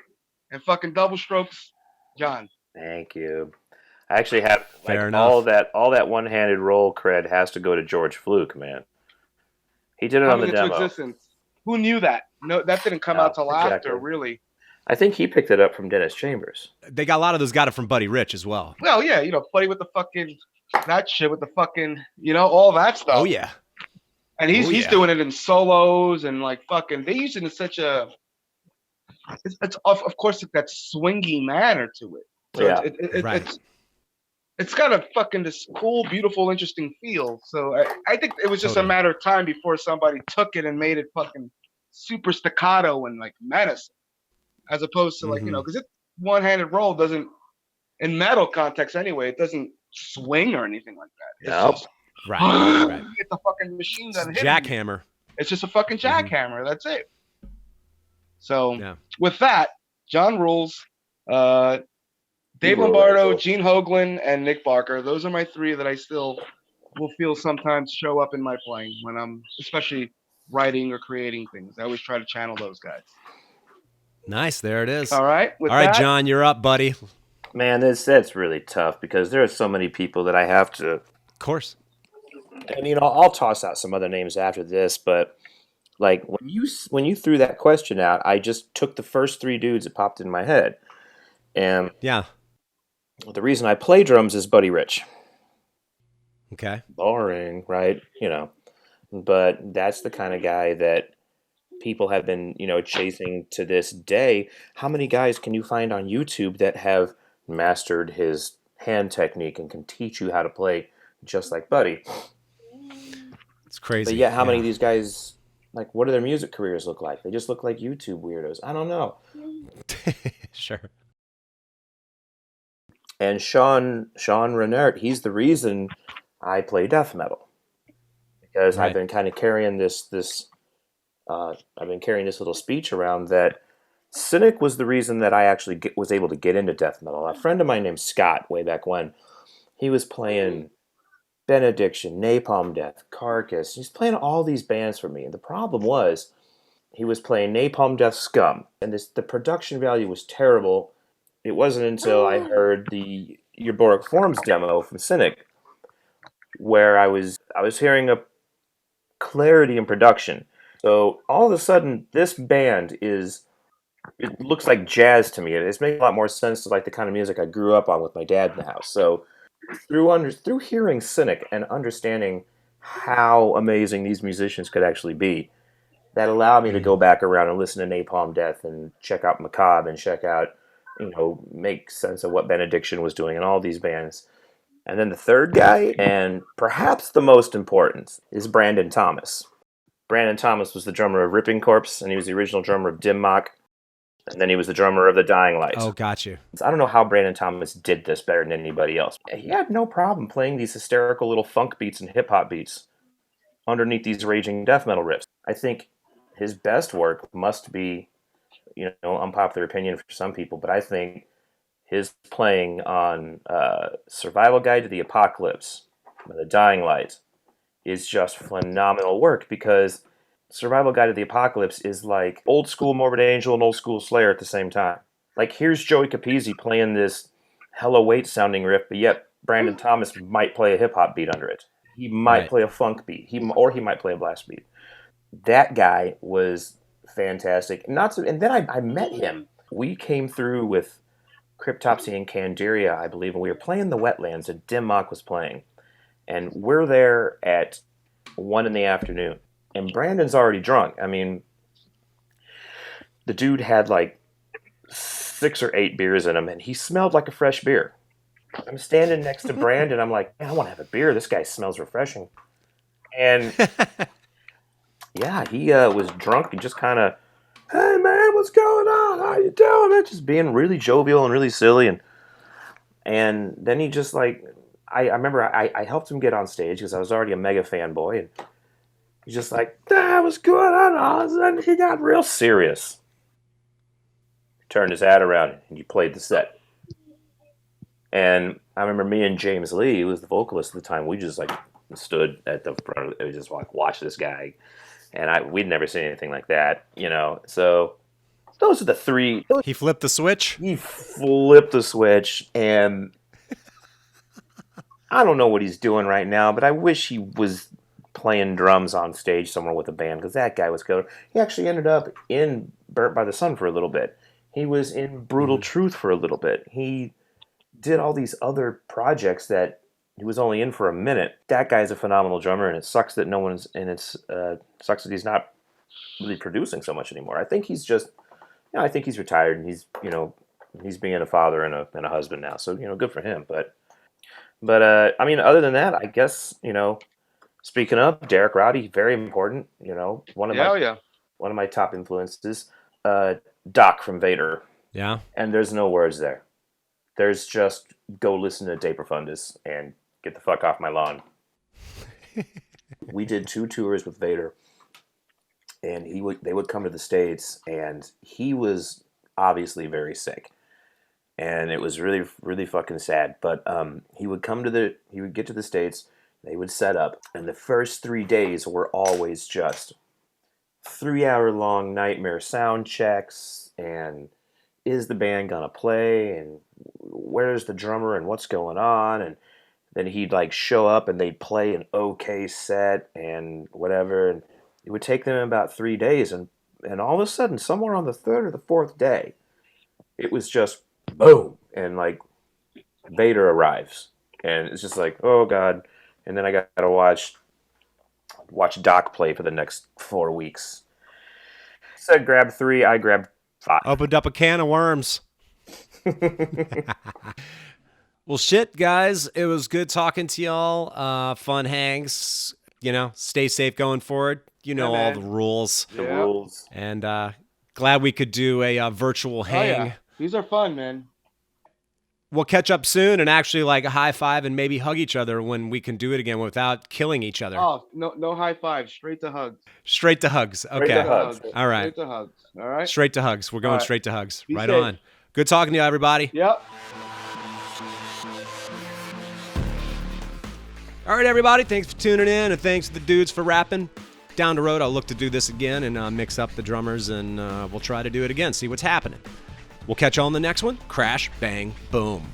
And fucking double strokes, John. Thank you. I actually have Fair like enough. all that one-handed roll cred has to go to George Fluke, man. He did it on the Coming into demo. existence. Who knew that? No, that didn't come out till exactly. after, really. I think he picked it up from Dennis Chambers. They got a lot of those. Got it from Buddy Rich as well. Well, yeah, you know, Buddy with the fucking that shit with the fucking, you know, all that stuff. Oh yeah. And he's doing it in solos and like fucking. They use it in such a. It's of course that swingy manner to it. So Yeah. Right. It's got a fucking this cool, beautiful, interesting feel. So I think it was just a matter of time before somebody took it and made it fucking super staccato and like menacing, as opposed to like, you know, because it one-handed roll doesn't, in metal context anyway, it doesn't swing or anything like that. It's just, Right. it's a fucking machine gun. Jackhammer. It's just a fucking jackhammer. That's it. So with that, John rules. Dave Lombardo, Gene Hoglan, and Nick Barker. Those are my three that I still will feel sometimes show up in my playing when I'm especially writing or creating things. I always try to channel those guys. Nice. There it is. All right. All right, John, you're up, buddy. Man, that's really tough because there are so many people that I have to. Of course. And you know, I'll toss out some other names after this, but like when you threw that question out, I just took the first three dudes that popped in my head, and the reason I play drums is Buddy Rich. Okay. Boring, right? You know, but that's the kind of guy that people have been, you know, chasing to this day. How many guys can you find on YouTube that have mastered his hand technique and can teach you how to play just like Buddy? It's crazy. But yet, how many of these guys, like, what do their music careers look like? They just look like YouTube weirdos. I don't know. Sure. And Sean Renert, he's the reason I play death metal, because I've been kind of carrying this little speech around that Cynic was the reason that I actually was able to get into death metal. A friend of mine named Scott, way back when, he was playing Benediction, Napalm Death, Carcass. He's playing all these bands for me. And the problem was he was playing Napalm Death Scum. And the production value was terrible. It wasn't until I heard the Euboric Forms demo from Cynic where I was hearing a clarity in production. So all of a sudden, this band it looks like jazz to me. It's making a lot more sense to like the kind of music I grew up on with my dad in the house. So through hearing Cynic and understanding how amazing these musicians could actually be, that allowed me to go back around and listen to Napalm Death and check out Macabre and check out, you know, make sense of what Benediction was doing and all these bands. And then the third guy, and perhaps the most important, is Brandon Thomas. Brandon Thomas was the drummer of Ripping Corpse, and he was the original drummer of Dim Mak, and then he was the drummer of The Dying Light. Oh, got you. I don't know how Brandon Thomas did this better than anybody else. He had no problem playing these hysterical little funk beats and hip-hop beats underneath these raging death metal riffs. I think his best work must be, you know, unpopular opinion for some people, but I think his playing on Survival Guide to the Apocalypse, The Dying Light, is just phenomenal work, because Survival Guide to the Apocalypse is like old school Morbid Angel and old school Slayer at the same time. Like, here's Joey Capizzi playing this hella weight sounding riff, but yet Brandon Thomas might play a hip hop beat under it. He might play a funk beat. He might play a blast beat. That guy was fantastic. And then I met him. We came through with Cryptopsy and Candiria, I believe, and we were playing the Wetlands, and Dim Mak was playing. And we're there at 1 p.m, and Brandon's already drunk. I mean, the dude had like 6 or 8 beers in him, and he smelled like a fresh beer. I'm standing next to Brandon. I'm like, man, I want to have a beer. This guy smells refreshing. And yeah, he was drunk and just kind of, hey man, what's going on? How you doing? Man? Just being really jovial and really silly. And then he just like, I remember I helped him get on stage because I was already a mega fanboy. And he's just like, what's going on? All of a sudden he got real serious. Turned his hat around and he played the set. And I remember me and James Lee, who was the vocalist at the time, we just like stood at the front of it, just like watched this guy. And we'd never seen anything like that, you know. So those are the three. He flipped the switch? He flipped the switch, and I don't know what he's doing right now, but I wish he was playing drums on stage somewhere with a band, because that guy was killer. He actually ended up in Burnt by the Sun for a little bit. He was in Brutal Truth for a little bit. He did all these other projects that he was only in for a minute. That guy's a phenomenal drummer, and it sucks that no one's, and it's sucks that he's not really producing so much anymore. I think he's just, I think he's retired, and he's, he's being a father and a husband now. So, good for him. But I mean, other than that, I guess, speaking of Derek Rowdy, very important. One of my top influences, Doc from Vader. Yeah. And there's no words there. There's just go listen to De Profundis and get the fuck off my lawn. We did 2 tours with Vader, and they would come to the States, and he was obviously very sick, and it was really, really fucking sad. But he would get to the States, they would set up, and the first 3 days were always just 3-hour-long nightmare sound checks, and is the band gonna play, and where's the drummer, and what's going on, and then he'd like show up and they'd play an okay set and whatever, and it would take them about 3 days, and all of a sudden, somewhere on the 3rd or the 4th day, it was just boom, and like Vader arrives, and it's just like, oh god, and then I got to watch Doc play for the next 4 weeks. He said grab 3, I grabbed 5. Opened up a can of worms. Well, shit, guys. It was good talking to y'all. Fun hangs. Stay safe going forward. All the rules. The rules. And glad we could do a virtual hang. Oh, yeah. These are fun, man. We'll catch up soon and actually like a high five and maybe hug each other when we can do it again without killing each other. Oh, no high five. Straight to hugs. Straight to hugs. Okay. Straight to hugs. All right. Straight to hugs. All right. Straight to hugs. We're going straight to hugs. Be right safe. on. Good talking to you, everybody. Yep. All right, everybody. Thanks for tuning in, and thanks to the dudes for rapping. Down the road, I'll look to do this again and mix up the drummers, and we'll try to do it again, see what's happening. We'll catch you on the next one. Crash, bang, boom.